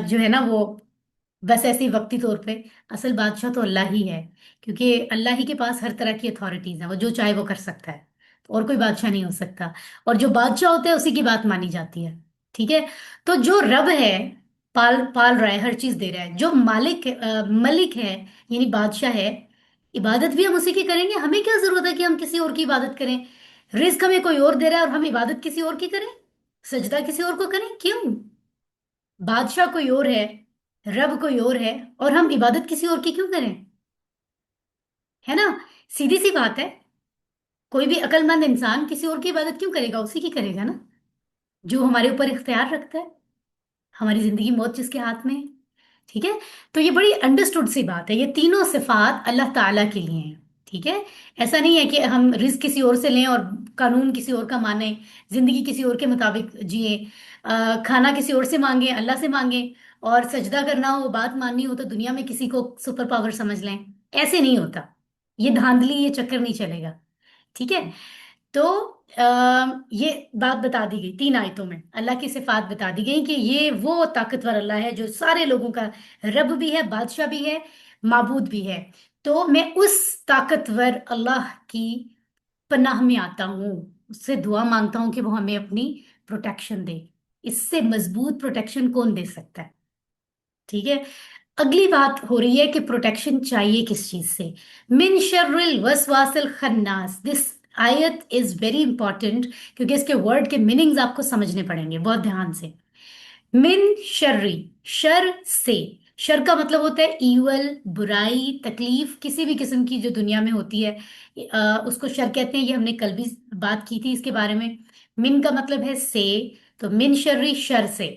جو ہے نا وہ بس ایسے ہی وقتی طور پہ۔ اصل بادشاہ تو اللہ ہی ہے، کیونکہ اللہ ہی کے پاس ہر طرح کی اتھارٹیز ہیں، وہ جو چاہے وہ کر سکتا ہے، اور کوئی بادشاہ نہیں ہو سکتا، اور جو بادشاہ ہوتا ہے اسی کی بات مانی جاتی ہے، ٹھیک ہے؟ تو جو رب ہے، پال پال رہا ہے، ہر چیز دے رہا ہے، جو مالک ملک ہے یعنی بادشاہ ہے، عبادت بھی ہم اسی کی کریں گے۔ ہمیں کیا ضرورت ہے کہ ہم کسی اور کی عبادت کریں؟ رزق ہمیں کوئی اور دے رہا ہے اور ہم عبادت کسی اور کی کریں، سجدہ کسی اور کو کریں؟ کیوں؟ بادشاہ کوئی اور ہے، رب کوئی اور ہے، اور ہم عبادت کسی اور کی کیوں کریں؟ ہے نا؟ سیدھی سی بات ہے، کوئی بھی عقل مند انسان کسی اور کی عبادت کیوں کرے گا؟ اسی کی کرے گا نا جو ہمارے اوپر اختیار رکھتا ہے، ہماری زندگی موت جس کے ہاتھ میں ہے، ٹھیک ہے؟ تو یہ بڑی انڈرسٹوڈ سی بات ہے، یہ تینوں صفات اللہ تعالیٰ کے لیے ہیں، ٹھیک ہے؟ ایسا نہیں ہے کہ ہم رزق کسی اور سے لیں اور قانون کسی اور کا مانیں، زندگی کسی اور کے مطابق جئیں، کھانا کسی اور سے مانگیں، اللہ سے مانگیں، اور سجدہ کرنا ہو، بات ماننی ہو تو دنیا میں کسی کو سپر پاور سمجھ لیں۔ ایسے نہیں ہوتا، یہ دھاندلی، یہ چکر نہیں چلے گا، ٹھیک ہے؟ تو یہ بات بتا دی گئی تین آیتوں میں، اللہ کی صفات بتا دی گئی کہ یہ وہ طاقتور اللہ ہے جو سارے لوگوں کا رب بھی ہے، بادشاہ بھی ہے، معبود بھی ہے۔ تو میں اس طاقتور اللہ کی پناہ میں آتا ہوں، اس سے دعا مانگتا ہوں کہ وہ ہمیں اپنی پروٹیکشن دے۔ اس سے مضبوط پروٹیکشن کون دے سکتا ہے؟ ٹھیک ہے؟ اگلی بات ہو رہی ہے کہ پروٹیکشن چاہیے کس چیز سے؟ من شر الوسواس الخناس، دس آیت از ویری امپورٹنٹ، کیونکہ اس کے ورڈ کے میننگز آپ کو سمجھنے پڑیں گے بہت دھیان سے۔ من شرری، شر سے، شر کا مطلب ہوتا ہے ایول، برائی، تکلیف، کسی بھی قسم کی جو دنیا میں ہوتی ہے، اس کو شر کہتے ہیں، یہ ہم نے کل بھی بات کی تھی اس کے بارے میں۔ من کا مطلب ہے سے، تو من شرری، شر سے،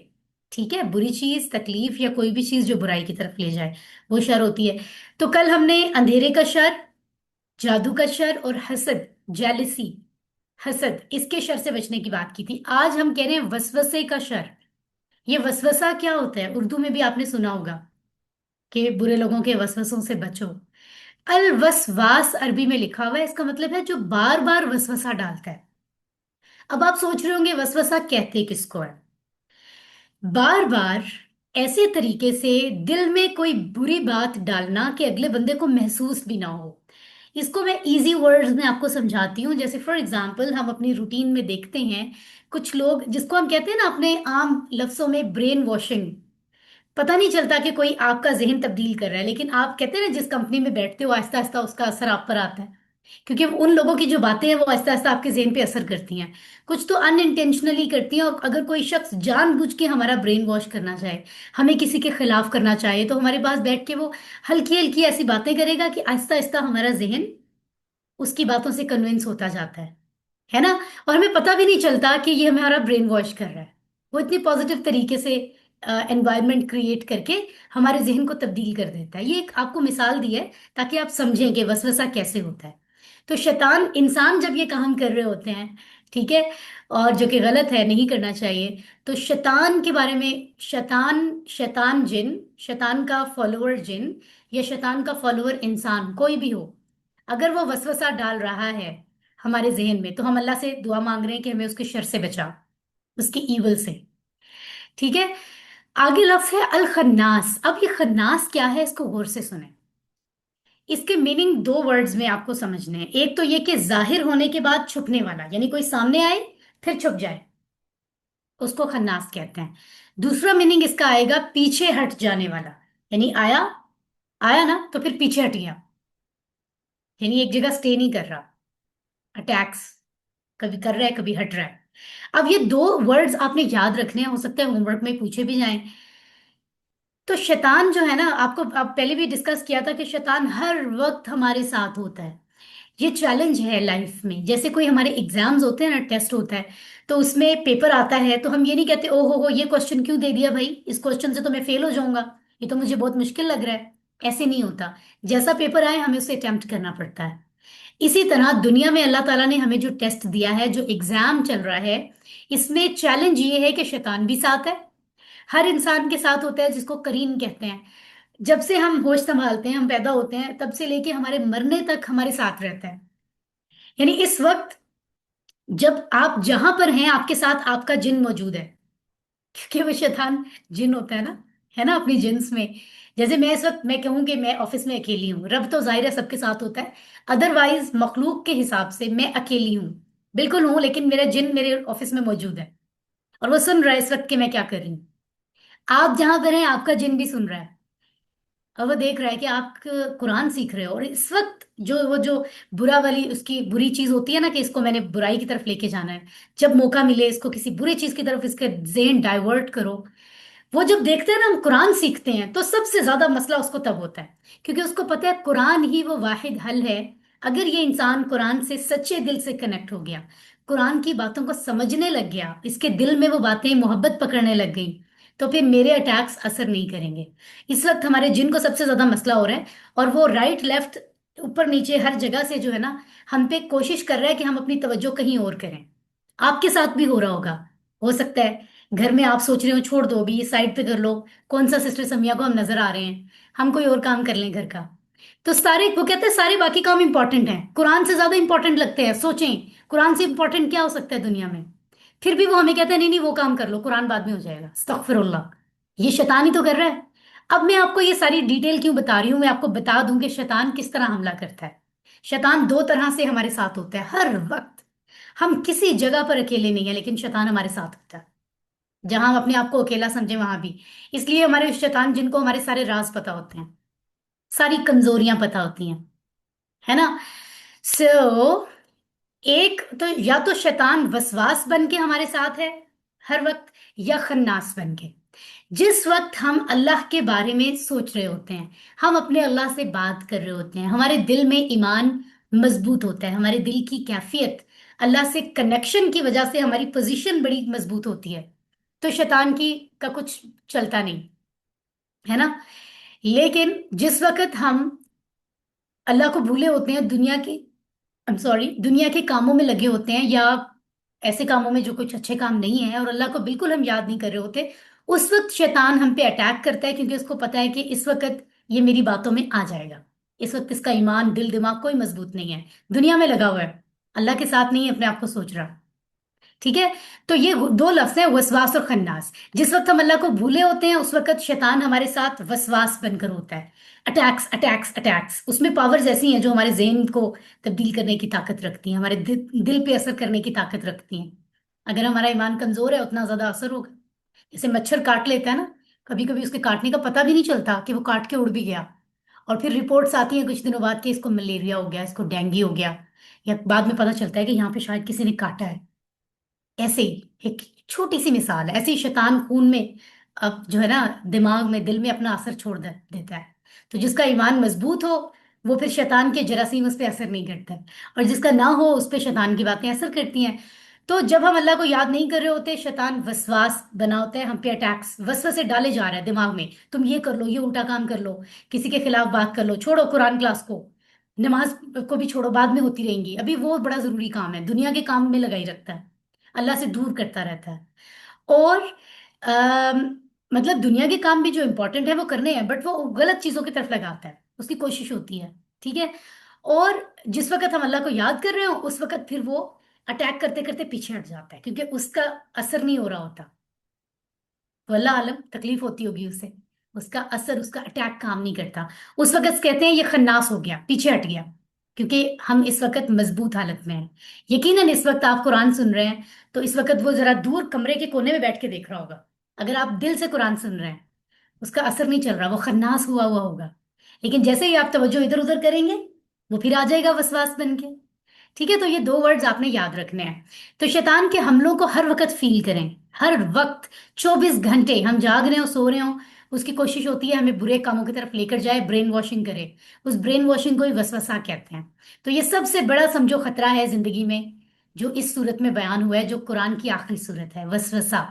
ٹھیک ہے؟ بری چیز، تکلیف، یا کوئی بھی چیز جو برائی کی طرف لے جائے وہ شر ہوتی ہے۔ تو کل ہم نے اندھیرے کا شر، جادو کا شر، اور حسد، جیلسی، حسد، اس کے شر سے بچنے کی بات کی تھی۔ آج ہم کہہ رہے ہیں وسوسے کا شر۔ یہ وسوسہ کیا ہوتا ہے؟ اردو میں بھی آپ نے سنا ہوگا کہ برے لوگوں کے وسوسوں سے بچو۔ الوسواس عربی میں لکھا ہوا ہے، اس کا مطلب ہے جو بار بار وسوسہ ڈالتا ہے۔ اب آپ سوچ رہے ہوں گے وسوسہ کہتے کس کو ہے؟ بار بار ایسے طریقے سے دل میں کوئی بری بات ڈالنا کہ اگلے بندے کو محسوس بھی نہ ہو۔ اس کو میں ایزی ورڈز میں آپ کو سمجھاتی ہوں، جیسے فار ایگزامپل ہم اپنی روٹین میں دیکھتے ہیں کچھ لوگ، جس کو ہم کہتے ہیں نا اپنے عام لفظوں میں برین واشنگ، پتہ نہیں چلتا کہ کوئی آپ کا ذہن تبدیل کر رہا ہے، لیکن آپ کہتے ہیں نا جس کمپنی میں بیٹھتے ہو آہستہ آہستہ اس کا اثر آپ پر آتا ہے، کیونکہ ان لوگوں کی جو باتیں ہیں وہ آہستہ آہستہ آپ کے ذہن پہ اثر کرتی ہیں۔ کچھ تو ان انٹینشنلی کرتی ہیں، اور اگر کوئی شخص جان بوجھ کے ہمارا برین واش کرنا چاہے، ہمیں کسی کے خلاف کرنا چاہے، تو ہمارے پاس بیٹھ کے وہ ہلکی ہلکی ایسی باتیں کرے گا کہ آہستہ آہستہ ہمارا ذہن اس کی باتوں سے کنونس ہوتا جاتا ہے نا؟ اور ہمیں پتہ بھی نہیں چلتا کہ یہ ہمارا برین واش کر رہا ہے، وہ اتنی پازیٹیو طریقے سے انوائرمنٹ کریٹ کر کے ہمارے ذہن کو تبدیل کر دیتا ہے۔ یہ ایک آپ کو مثال دی ہے تاکہ آپ سمجھیں کہ وسوسہ کیسے ہوتا ہے۔ تو شیطان انسان جب یہ کام کر رہے ہوتے ہیں، ٹھیک ہے، اور جو کہ غلط ہے، نہیں کرنا چاہیے، تو شیطان کے بارے میں، شیطان جن، شیطان کا فالوور جن یا شیطان کا فالوور انسان کوئی بھی ہو، اگر وہ وسوسہ ڈال رہا ہے ہمارے ذہن میں، تو ہم اللہ سے دعا مانگ رہے ہیں کہ ہمیں اس کے شر سے بچا، اس کی ایول سے، ٹھیک ہے۔ آگے لفظ ہے الخناس۔ اب یہ خناس کیا ہے، اس کو غور سے سنیں۔ اس کے میننگ دو ورڈز میں آپ کو سمجھنے ہیں۔ ایک تو یہ کہ ظاہر ہونے کے بعد چھپنے والا، یعنی کوئی سامنے آئے پھر چھپ جائے، اس کو خناس کہتے ہیں۔ دوسرا میننگ اس کا آئے گا پیچھے ہٹ جانے والا، یعنی آیا نا تو پھر پیچھے ہٹ گیا، یعنی ایک جگہ سٹے نہیں کر رہا، اٹیکس کبھی کر رہا ہے کبھی ہٹ رہا ہے۔ اب یہ دو ورڈز آپ نے یاد رکھنے ہیں، ہو سکتا ہے ہوم ورک میں پوچھے بھی جائیں۔ تو شیطان جو ہے نا، آپ پہلے بھی ڈسکس کیا تھا کہ شیطان ہر وقت ہمارے ساتھ ہوتا ہے۔ یہ چیلنج ہے لائف میں، جیسے کوئی ہمارے ایگزامز ہوتے ہیں نا، ٹیسٹ ہوتا ہے، تو اس میں پیپر آتا ہے تو ہم یہ نہیں کہتے او ہو یہ کوشچن کیوں دے دیا بھائی، اس کوشچن سے تو میں فیل ہو جاؤں گا، یہ تو مجھے بہت مشکل لگ رہا ہے۔ ایسے نہیں ہوتا، جیسا پیپر آئے ہمیں اسے اٹیمپٹ کرنا پڑتا ہے۔ اسی طرح دنیا میں اللہ تعالیٰ نے ہمیں جو ٹیسٹ دیا ہے، جو ایگزام چل رہا ہے، اس میں چیلنج یہ ہے کہ شیطان بھی ساتھ ہے، ہر انسان کے ساتھ ہوتا ہے، جس کو کرین کہتے ہیں۔ جب سے ہم ہوش سنبھالتے ہیں، ہم پیدا ہوتے ہیں، تب سے لے کے ہمارے مرنے تک ہمارے ساتھ رہتا ہے۔ یعنی اس وقت جب آپ جہاں پر ہیں، آپ کے ساتھ آپ کا جن موجود ہے، کیونکہ وہ شیطان جن ہوتا ہے نا اپنی جنس میں۔ جیسے میں اس وقت میں کہوں کہ میں آفس میں اکیلی ہوں، رب تو ظاہر ہے سب کے ساتھ ہوتا ہے، ادروائز مخلوق کے حساب سے میں اکیلی ہوں، بالکل ہوں، لیکن میرا جن میرے آفس میں موجود ہے اور وہ سن رہا ہے اس وقت کہ میں کیا کر رہی ہوں۔ آپ جہاں پر ہیں آپ کا جن بھی سن رہا ہے، اور وہ دیکھ رہا ہے کہ آپ قرآن سیکھ رہے ہو، اور اس وقت جو برا والی اس کی بری چیز ہوتی ہے نا، کہ اس کو میں نے برائی کی طرف لے کے جانا ہے، جب موقع ملے اس کو کسی بری چیز کی طرف اس کے ذہن ڈائیورٹ کرو، وہ جب دیکھتے ہیں نا ہم قرآن سیکھتے ہیں، تو سب سے زیادہ مسئلہ اس کو تب ہوتا ہے، کیونکہ اس کو پتہ ہے قرآن ہی وہ واحد حل ہے۔ اگر یہ انسان قرآن سے سچے دل سے کنیکٹ ہو گیا، قرآن کی باتوں کو سمجھنے لگ گیا، اس کے دل میں وہ باتیں محبت پکڑنے لگ گئی، تو پھر میرے اٹیکس اثر نہیں کریں گے۔ اس وقت ہمارے جن کو سب سے زیادہ مسئلہ ہو رہا ہے، اور وہ رائٹ لیفٹ اوپر نیچے ہر جگہ سے جو ہے نا ہم پہ کوشش کر رہا ہے کہ ہم اپنی توجہ کہیں اور کریں۔ آپ کے ساتھ بھی ہو رہا ہوگا، ہو سکتا ہے گھر میں آپ سوچ رہے ہو چھوڑ دو ابھی یہ سائڈ پہ کر لو، کون سا سسٹر سمیا کو ہم نظر آ رہے ہیں، ہم کوئی اور کام کر لیں گھر کا۔ تو سارے وہ کہتے ہیں سارے باقی کام امپورٹنٹ ہیں، قرآن سے زیادہ امپورٹنٹ لگتے ہیں۔ سوچیں قرآن سے امپورٹنٹ کیا ہو سکتا ہے دنیا میں، پھر بھی وہ ہمیں کہتے ہیں نہیں نہیں وہ کام کر لو، قرآن بعد میں ہو جائے گا۔ استغفر اللہ، یہ شیطان ہی تو کر رہا ہے۔ اب میں آپ کو یہ ساری ڈیٹیل کیوں بتا رہی ہوں، میں آپ کو بتا دوں کہ شیطان کس طرح حملہ کرتا ہے۔ شیطان دو طرح سے ہمارے ساتھ ہوتا ہے ہر وقت، ہم کسی جگہ پر اکیلے نہیں ہیں، لیکن شیطان ہمارے ساتھ ہوتا ہے، جہاں ہم اپنے آپ کو اکیلا سمجھیں وہاں بھی۔ اس لیے ہمارے شیطان جن کو ہمارے سارے راز پتا ہوتے ہیں، ساری کمزوریاں پتا ہوتی ہیں، ہے نا۔ سو ایک تو یا تو شیطان وسواس بن کے ہمارے ساتھ ہے ہر وقت، یا خناس بن کے۔ جس وقت ہم اللہ کے بارے میں سوچ رہے ہوتے ہیں، ہم اپنے اللہ سے بات کر رہے ہوتے ہیں، ہمارے دل میں ایمان مضبوط ہوتا ہے، ہمارے دل کی کیفیت اللہ سے کنیکشن کی وجہ سے ہماری پوزیشن بڑی مضبوط ہوتی ہے، تو شیطان کا کچھ چلتا نہیں ہے نا۔ لیکن جس وقت ہم اللہ کو بھولے ہوتے ہیں، دنیا کے کاموں میں لگے ہوتے ہیں، یا ایسے کاموں میں جو کچھ اچھے کام نہیں ہیں، اور اللہ کو بالکل ہم یاد نہیں کر رہے ہوتے، اس وقت شیطان ہم پہ اٹیک کرتا ہے، کیونکہ اس کو پتا ہے کہ اس وقت یہ میری باتوں میں آ جائے گا، اس وقت اس کا ایمان دل دماغ کوئی مضبوط نہیں ہے، دنیا میں لگا ہوا ہے، اللہ کے ساتھ نہیں ہے، اپنے آپ کو سوچ رہا، ٹھیک ہے۔ تو یہ دو لفظ ہیں، وسواس اور خناس۔ جس وقت ہم اللہ کو بھولے ہوتے ہیں، اس وقت شیطان ہمارے ساتھ وسواس بن کر ہوتا ہے، اٹیکس اٹیکس اٹیکس۔ اس میں پاورز ایسی ہیں جو ہمارے ذہن کو تبدیل کرنے کی طاقت رکھتی ہیں، ہمارے دل پہ اثر کرنے کی طاقت رکھتی ہیں۔ اگر ہمارا ایمان کمزور ہے اتنا زیادہ اثر ہوگا۔ جیسے مچھر کاٹ لیتا ہے نا، کبھی کبھی اس کے کاٹنے کا پتہ بھی نہیں چلتا کہ وہ کاٹ کے اڑ بھی گیا، اور پھر رپورٹس آتی ہیں کچھ دنوں بعد کہ اس کو ملیریا ہو گیا، اس کو ڈینگی ہو گیا، یا بعد میں پتہ چلتا ہے کہ یہاں پہ شاید کسی نے کاٹا ہے۔ ایسے ہی ایک چھوٹی سی مثال ہے، ایسے ہی شیطان خون میں اب جو ہے نا دماغ میں دل میں اپنا اثر چھوڑ دیتا ہے۔ تو جس کا ایمان مضبوط ہو وہ پھر شیطان کے جراثیم اس پہ اثر نہیں کرتا ہے، اور جس کا نہ ہو اس پہ شیطان کی باتیں اثر کرتی ہیں۔ تو جب ہم اللہ کو یاد نہیں کر رہے ہوتے، شیطان وسواس بنا ہوتا ہے، ہم پہ اٹیکس وسوسے ڈالے جا رہا ہے دماغ میں، تم یہ کر لو، یہ الٹا کام کر لو، کسی کے خلاف بات کر لو، چھوڑو قرآن کلاس کو، नमाज को भी छोड़ो, बाद में होती रहेंगी, अभी वो बड़ा जरूरी काम है, दुनिया के काम में लगाई रखता है, अल्लाह से दूर करता रहता है। और मतलब दुनिया के काम भी जो इंपॉर्टेंट है वो करने हैं, बट वो गलत चीजों की तरफ लगाता है, उसकी कोशिश होती है। ठीक है। और जिस वक्त हम अल्लाह को याद कर रहे हो उस वक्त फिर वो अटैक करते करते पीछे हट जाता है, क्योंकि उसका असर नहीं हो रहा होता। तो अल्लाह आलम तकलीफ होती होगी उसे, उसका असर, उसका अटैक काम नहीं करता। उस वक्त कहते हैं ये खन्नास हो गया, पीछे हट गया, क्योंकि हम इस वक्त मजबूत हालत में हैं। यकीनन इस वक्त आप कुरान सुन रहे हैं तो इस वक्त वो जरा दूर कमरे के कोने में बैठ के देख रहा होगा। अगर आप दिल से कुरान सुन रहे हैं उसका असर नहीं चल रहा, वो खन्नास हुआ हुआ होगा। लेकिन जैसे ही आप तवज्जो इधर उधर करेंगे वो फिर आ जाएगा वसवास बन के। ठीक है, तो ये दो वर्ड्स आपने याद रखने हैं। तो शैतान के हमलों को हर वक्त फील करें, हर वक्त, 24 घंटे हम जाग रहे हो सो रहे हो, उसकी कोशिश होती है हमें बुरे कामों की तरफ लेकर जाए, ब्रेन वॉशिंग करे। उस ब्रेन वॉशिंग को ही वसवसा कहते हैं। तो ये सबसे बड़ा समझो खतरा है जिंदगी में, जो इस सूरत में बयान हुआ है, जो कुरान की आखिरी सूरत है, वसवसा।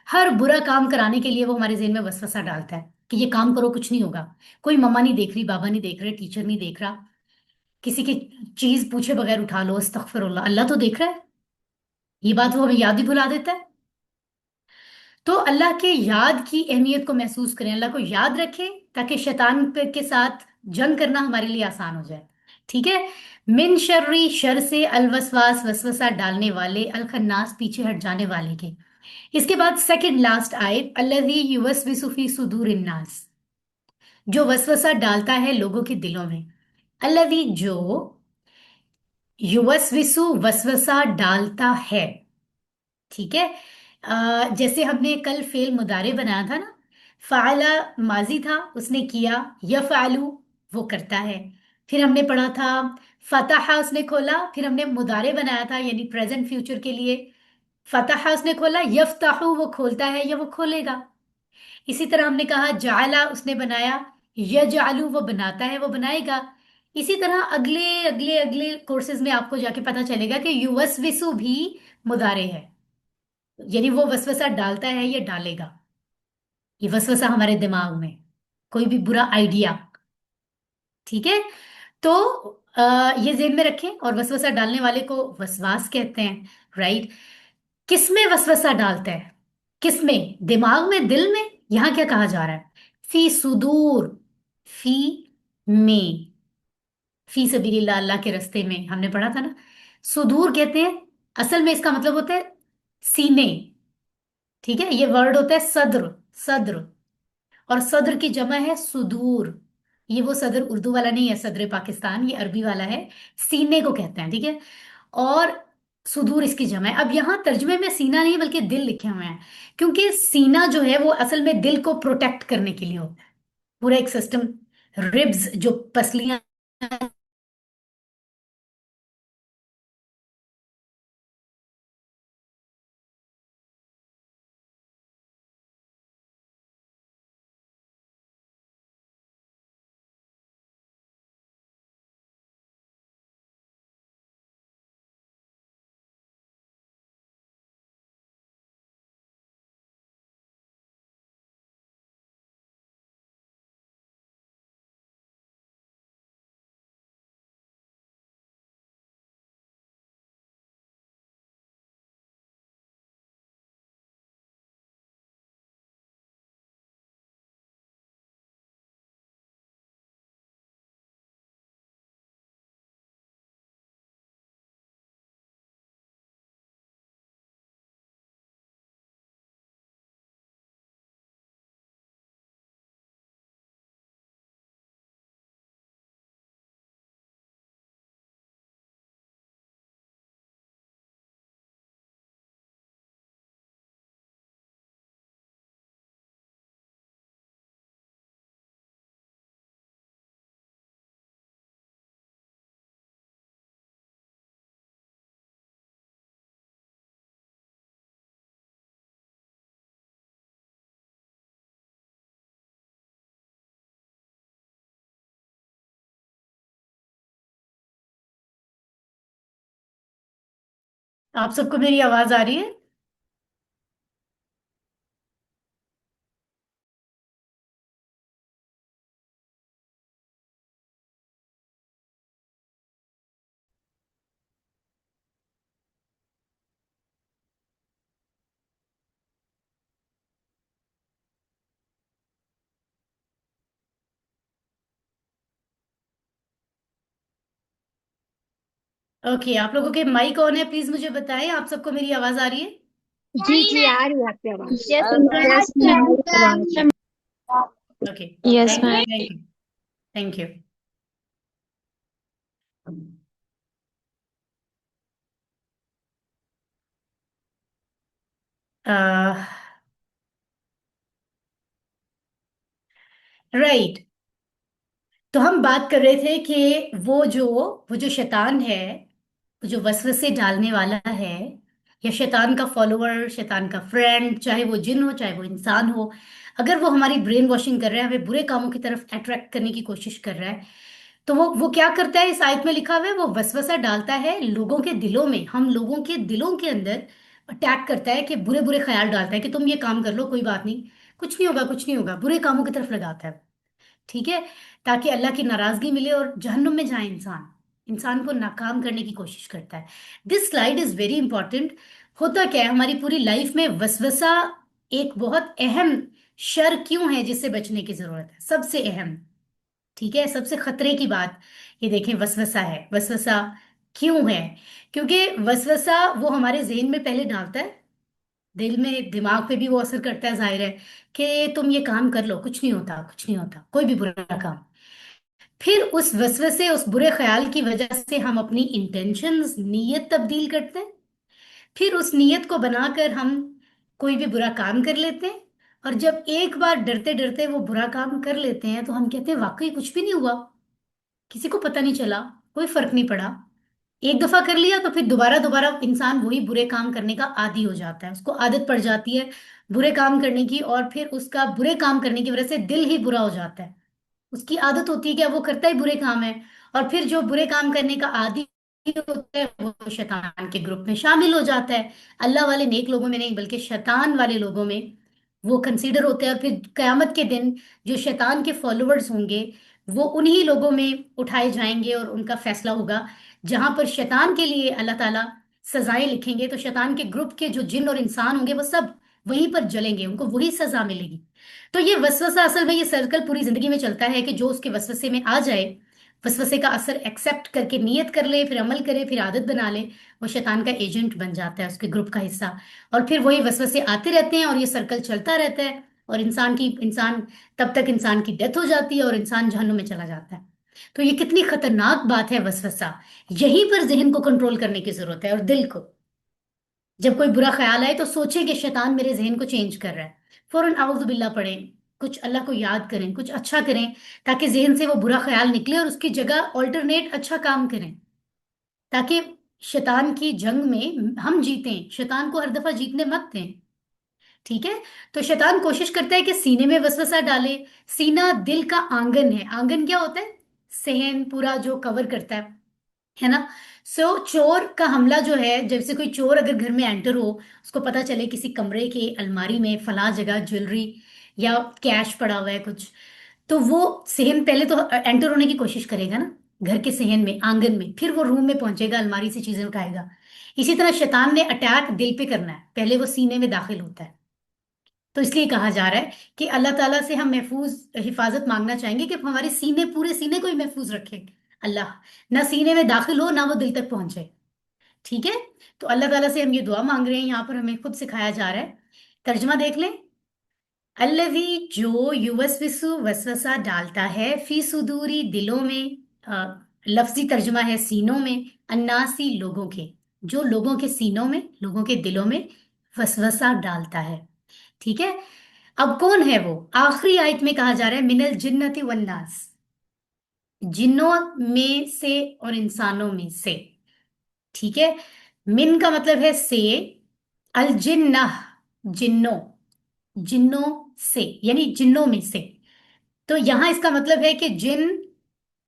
हर बुरा काम कराने के लिए वो हमारे ज़हन में वसवसा डालता है कि ये काम करो, कुछ नहीं होगा, कोई मम्मा नहीं देख रही, बाबा नहीं देख रहे, टीचर नहीं देख रहा, किसी की चीज पूछे बगैर उठा लो, अस्तगफिरुल्लाह, अल्लाह तो देख रहा है। ये बात वो हमें याद ही भुला देता है। तो अल्लाह के याद की अहमियत को महसूस करें, अल्लाह को याद रखें, ताकि शैतान के साथ जंग करना हमारे लिए आसान हो जाए। ठीक है। मिन शर्री, शर से, अलवसवास, वसवसा डालने वाले, अलखन्नास, पीछे हट जाने वाले के। इसके बाद सेकंड लास्ट आयत, अल्लज़ी युवस्विसु फी सुदूरिन नास, जो वसवसा डालता है लोगों के दिलों में। अल्लज़ी, जो, युवस्विसु, वसवसा डालता है। ठीक है। जैसे हमने कल फेल मुदारे बनाया था ना, फाला माजी था, उसने किया, यफालू वो करता है। फिर हमने पढ़ा था फतहा, उसने खोला, फिर हमने मुदारे बनाया था यानी प्रेजेंट फ्यूचर के लिए, फतहा उसने खोला, यफ्ताहू वो खोलता है या वो खोलेगा। इसी तरह हमने कहा जाला उसने बनाया, यजालू वो बनाता है, वो बनाएगा। इसी तरह अगले अगले अगले कोर्सेज में आपको जाके पता चलेगा कि युवस्विसु भी मुदारे है, यानी वो वसवसा डालता है या डालेगा। ये वसवसा हमारे दिमाग में, कोई भी बुरा आइडिया। ठीक है। तो ये जेहन में रखें, और वसवसा डालने वाले को वसवास कहते हैं। राइट। किसमें वसवसा डालता है, किसमें, दिमाग में, दिल में। यहां क्या कहा जा रहा है, फी सुदूर, फी में, फी सबीलिल्लाह, अल्लाह के रास्ते में, हमने पढ़ा था ना। सुदूर कहते हैं, असल में इसका मतलब होता है सीने। ठीक है, ये वर्ड होता है सद्र, सद्र, और सद्र की जमा है सुदूर। ये वो सदर उर्दू वाला नहीं है, सदर पाकिस्तान, ये अरबी वाला है, सीने को कहते हैं। ठीक है। और सुदूर इसकी जमा है। अब यहाँ तर्जमे में सीना नहीं बल्कि दिल लिखे हुए हैं, क्योंकि सीना जो है वो असल में दिल को प्रोटेक्ट करने के लिए होता है, पूरा एक सिस्टम, रिब्स जो पसलियां। आप सबको मेरी आवाज आ रही है? ओके, आप लोगों के माइक ऑन है, प्लीज मुझे बताएं, आप सबको मेरी आवाज आ रही है? जी जी, आ रही है आपकी आवाज। Yes, Yes, ma'am. ma'am, आवाज। Okay, Yes, thank you, ma'am. Thank you, thank you. Right, तो हम बात कर रहे थे कि वो जो शैतान है, वो जो वसवसे डालने वाला है, या शैतान का फॉलोअर, शैतान का फ्रेंड, चाहे वो जिन हो चाहे वो इंसान हो, अगर वो हमारी ब्रेन वॉशिंग कर रहा है, हमें बुरे कामों की तरफ अट्रैक्ट करने की कोशिश कर रहा है, तो वो क्या करता है, इस आयत में लिखा हुआ है, वो वसवसा डालता है लोगों के दिलों में, हम लोगों के दिलों के अंदर अटैक करता है, कि बुरे बुरे ख्याल डालता है कि तुम ये काम कर लो, कोई बात नहीं, कुछ नहीं होगा, कुछ नहीं होगा, बुरे कामों की तरफ लगाता है। ठीक है, ताकि अल्लाह की नाराजगी मिले और जहन्नुम में जाए इंसान, इंसान को नाकाम करने की कोशिश करता है। This slide is very important. होता क्या है, हमारी पूरी लाइफ में वसवसा एक बहुत अहम शर क्यों है जिससे बचने की जरूरत है, सबसे अहम। ठीक है, सबसे खतरे की बात ये देखें, वसवसा है। वसवसा क्यों है? क्योंकि वसवसा वो हमारे जहन में पहले डालता है, दिल में, दिमाग पे भी वो असर करता है, जाहिर है, कि तुम ये काम कर लो, कुछ नहीं होता, कुछ नहीं होता, कोई भी बुरा काम। फिर उस वसवसे, उस बुरे ख्याल की वजह से हम अपनी इंटेंशंस, नीयत तब्दील करते हैं, फिर उस नीयत को बनाकर हम कोई भी बुरा काम कर लेते हैं, और जब एक बार डरते डरते वो बुरा काम कर लेते हैं, तो हम कहते हैं वाकई कुछ भी नहीं हुआ, किसी को पता नहीं चला, कोई फर्क नहीं पड़ा। एक दफा कर लिया तो फिर दोबारा दोबारा इंसान वही बुरे काम करने का आदी हो जाता है, उसको आदत पड़ जाती है बुरे काम करने की, और फिर उसका बुरे काम करने की वजह से दिल ही बुरा हो जाता है, उसकी आदत होती है कि अब वो करता ही बुरे काम है। और फिर जो बुरे काम करने का आदी होता है वो शैतान के ग्रुप में शामिल हो जाता है, अल्लाह वाले नेक लोगों में नहीं बल्कि शैतान वाले लोगों में वो कंसीडर होते हैं। और फिर कयामत के दिन जो शैतान के फॉलोअर्स होंगे, वो उन्हीं लोगों में उठाए जाएंगे और उनका फैसला होगा, जहां पर शैतान के लिए अल्लाह ताला सजाएं लिखेंगे, तो शैतान के ग्रुप के जो जिन और इंसान होंगे वो सब वहीं पर जलेंगे, उनको वही सजा मिलेगी। तो ये वसवसा, असल में ये सर्कल पूरी जिंदगी में चलता है, कि जो उसके वसवसे में आ जाए, वसवसे का असर एक्सेप्ट करके नियत कर ले, फिर अमल करे, फिर आदत बना ले, वो शैतान का एजेंट बन जाता है, उसके ग्रुप का हिस्सा। और फिर वही वसवसे आते रहते हैं और ये सर्कल चलता रहता है, और इंसान तब तक इंसान की डेथ हो जाती है और इंसान जहन्नुम में चला जाता है। तो ये कितनी खतरनाक बात है वसवसा। यहीं पर जहन को कंट्रोल करने की जरूरत है, और दिल को। जब कोई बुरा ख्याल आए तो सोचे कि शैतान मेरे जहन को चेंज कर रहा है, फौरन आउज़ बिल्ला पढ़ें, कुछ अल्लाह को याद करें, कुछ अच्छा करें, ताकि जहन से वो बुरा ख्याल निकले और उसकी जगह ऑल्टरनेट अच्छा काम करें, ताकि शैतान की जंग में हम जीतें, शैतान को हर दफा जीतने मत दें। ठीक है, तो शैतान कोशिश करता है कि सीने में वसवसा डाले। सीना दिल का आंगन है। आंगन क्या होता है? सहन पूरा जो कवर करता है ना। सो चोर का हमला जो है, जैसे कोई चोर अगर घर में एंटर हो, उसको पता चले किसी कमरे के अलमारी में फला जगह ज्वेलरी या कैश पड़ा हुआ है कुछ, तो वो सहन पहले तो एंटर होने की कोशिश करेगा ना, घर के सहन में, आंगन में, फिर वो रूम में पहुंचेगा, अलमारी से चीजें उठाएगा। इसी तरह शैतान ने अटैक दिल पे करना है, पहले वो सीने में दाखिल होता है। तो इसलिए कहा जा रहा है कि अल्लाह ताला से हम महफूज हिफाजत मांगना चाहेंगे, कि हमारे सीने, पूरे सीने को ही महफूज रखे अल्लाह, ना सीने में दाखिल हो ना वो दिल तक पहुंचे। ठीक है, तो अल्लाह ताला से हम ये दुआ मांग रहे हैं, यहाँ पर हमें खुद सिखाया जा रहा है। तर्जमा देख लें। अल्लवी, जो युवस्विसु, वसवसा डालता है, फी सुदूरी, दिलों में, लफ्जी तर्जुमा है सीनों में, अन्नासी, लोगों के, जो लोगों के सीनों में, लोगों के दिलों में वसवसा डालता है। ठीक है, अब कौन है वो? आखिरी आयत में कहा जा रहा है मिनल जिन्नति वन्नास, जिन्नों में से और इंसानों में से। ठीक है, मिन का मतलब है से, अल जिन्नह, जिन्नों, जिन्नों से यानी जिन्नों में से। तो यहां इसका मतलब है कि जिन,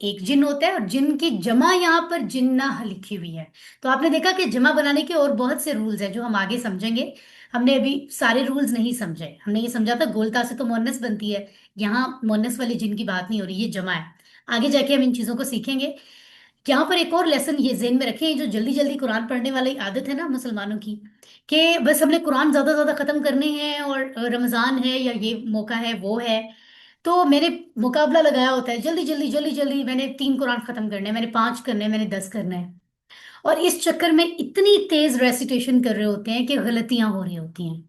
एक जिन होता है, और जिन की जमा यहाँ पर जिन्नाह लिखी हुई है। तो आपने देखा कि जमा बनाने के और बहुत से रूल्स हैं जो हम आगे समझेंगे। हमने अभी सारे रूल्स नहीं समझे, हमने ये समझा था गोलता से तो मोनस बनती है, यहाँ मोनस वाली जिन की बात नहीं हो रही, ये जमा है। आगे जाके हम इन चीजों को सीखेंगे। यहाँ पर एक और लेसन ये जेहन में रखें, जो जल्दी जल्दी कुरान पढ़ने वाली आदत है ना मुसलमानों की, कि बस हमने कुरान ज्यादा ज्यादा खत्म करने हैं, और रमजान है या ये मौका है वो है, तो मैंने मुकाबला लगाया होता है, जल्दी जल्दी जल्दी जल्दी मैंने 3 कुरान खत्म करने हैं, मैंने 5 करने हैं, मैंने 10 करने हैं। اور اس چکر میں اتنی تیز ریسیٹیشن کر رہے ہوتے ہیں کہ غلطیاں ہو رہی ہوتی ہیں.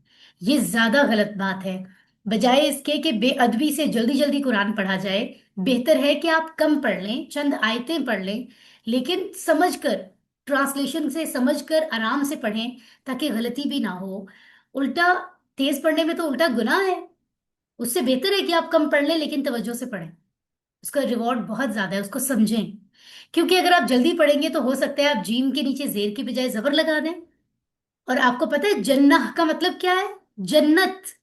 یہ زیادہ غلط بات ہے. بجائے اس کے کہ بے ادبی سے جلدی جلدی قرآن پڑھا جائے، بہتر ہے کہ آپ کم پڑھ لیں، چند آیتیں پڑھ لیں، لیکن سمجھ کر، ٹرانسلیشن سے سمجھ کر آرام سے پڑھیں تاکہ غلطی بھی نہ ہو. الٹا تیز پڑھنے میں تو الٹا گناہ ہے. اس سے بہتر ہے کہ آپ کم پڑھ لیں لیکن توجہ سے پڑھیں. اس کا ریوارڈ بہت زیادہ ہے، اس کو سمجھیں. کیونکہ اگر آپ جلدی پڑھیں گے تو ہو سکتا ہے آپ جیم کے نیچے زیر کی بجائے زبر لگا دیں. اور آپ کو پتہ ہے جنہ کا مطلب کیا ہے؟ جنت.